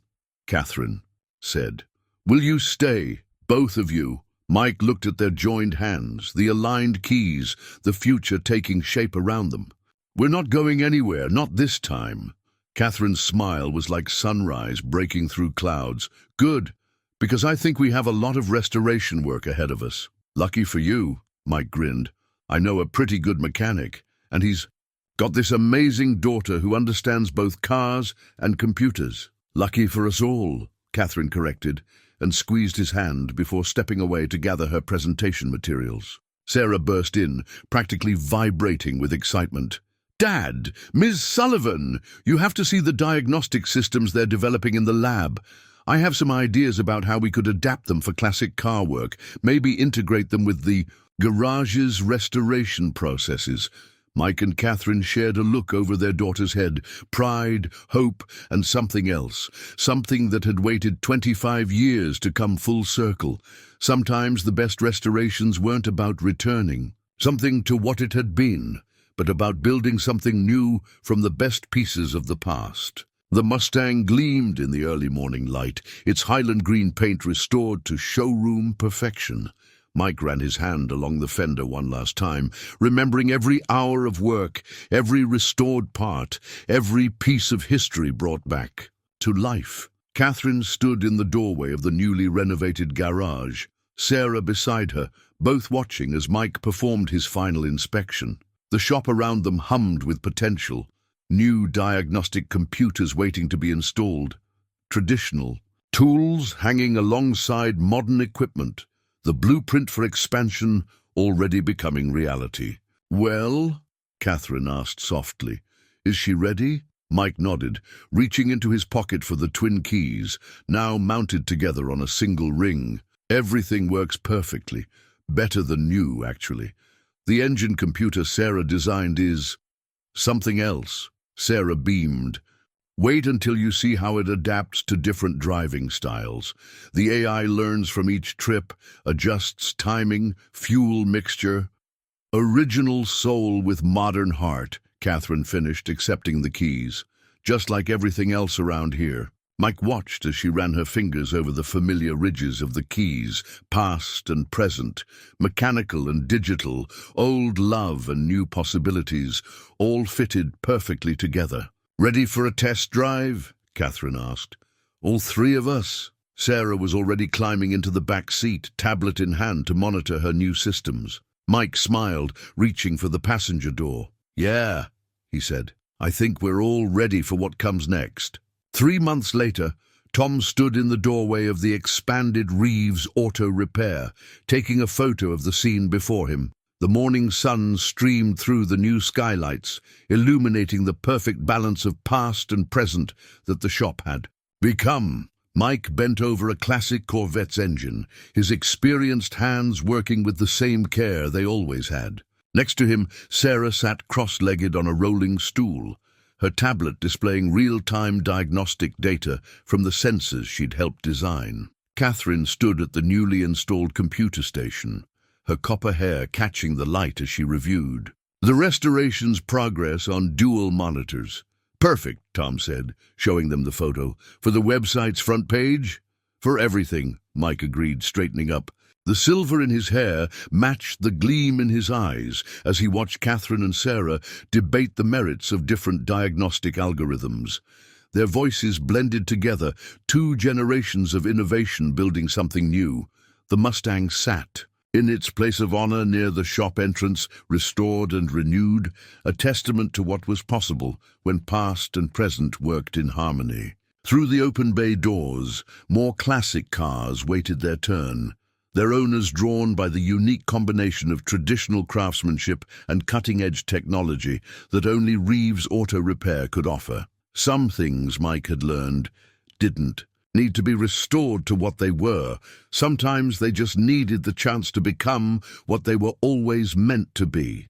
Speaker 1: Catherine said. Will you stay, both of you? Mike looked at their joined hands, the aligned keys, the future taking shape around them. "We're not going anywhere, not this time." Catherine's smile was like sunrise breaking through clouds. "Good, because I think we have a lot of restoration work ahead of us." "Lucky for you," Mike grinned. "I know a pretty good mechanic, and he's got this amazing daughter who understands both cars and computers." "Lucky for us all," Catherine corrected, and squeezed his hand before stepping away to gather her presentation materials. Sarah burst in, practically vibrating with excitement. "Dad, Ms. Sullivan, you have to see the diagnostic systems they're developing in the lab. I have some ideas about how we could adapt them for classic car work, maybe integrate them with the garage's restoration processes." Mike and Catherine shared a look over their daughter's head, pride, hope, and something else, something that had waited 25 years to come full circle. Sometimes the best restorations weren't about returning something to what it had been, but about building something new from the best pieces of the past. The Mustang gleamed in the early morning light, its Highland green paint restored to showroom perfection. Mike ran his hand along the fender one last time, remembering every hour of work, every restored part, every piece of history brought back to life. Catherine stood in the doorway of the newly renovated garage, Sarah beside her, both watching as Mike performed his final inspection. The shop around them hummed with potential, new diagnostic computers waiting to be installed, traditional tools hanging alongside modern equipment, the blueprint for expansion already becoming reality. "Well?" Catherine asked softly. "Is she ready?" Mike nodded, reaching into his pocket for the twin keys, now mounted together on a single ring. "Everything works perfectly. Better than new, actually. The engine computer Sarah designed is something else." Sarah beamed. "Wait until you see how it adapts to different driving styles. The AI learns from each trip, adjusts timing, fuel mixture." "Original soul with modern heart," Catherine finished, accepting the keys. "Just like everything else around here." Mike watched as she ran her fingers over the familiar ridges of the keys, past and present, mechanical and digital, old love and new possibilities, all fitted perfectly together. "Ready for a test drive?" Catherine asked. "All three of us?" Sarah was already climbing into the back seat, tablet in hand to monitor her new systems. Mike smiled, reaching for the passenger door. "Yeah," he said. "I think we're all ready for what comes next." 3 months later, Tom stood in the doorway of the expanded Reeves Auto Repair, taking a photo of the scene before him. The morning sun streamed through the new skylights, illuminating the perfect balance of past and present that the shop had become. Mike bent over a classic Corvette's engine, his experienced hands working with the same care they always had. Next to him, Sarah sat cross-legged on a rolling stool, her tablet displaying real-time diagnostic data from the sensors she'd helped design. Catherine stood at the newly installed computer station, her copper hair catching the light as she reviewed the restoration's progress on dual monitors. "Perfect," Tom said, showing them the photo. "For the website's front page?" "For everything," Mike agreed, straightening up. The silver in his hair matched the gleam in his eyes as he watched Catherine and Sarah debate the merits of different diagnostic algorithms. Their voices blended together, 2 generations of innovation building something new. The Mustang sat in its place of honor near the shop entrance, restored and renewed, a testament to what was possible when past and present worked in harmony. Through the open bay doors, more classic cars waited their turn, their owners drawn by the unique combination of traditional craftsmanship and cutting-edge technology that only Reeves Auto Repair could offer. Some things, Mike had learned, didn't need to be restored to what they were. Sometimes they just needed the chance to become what they were always meant to be.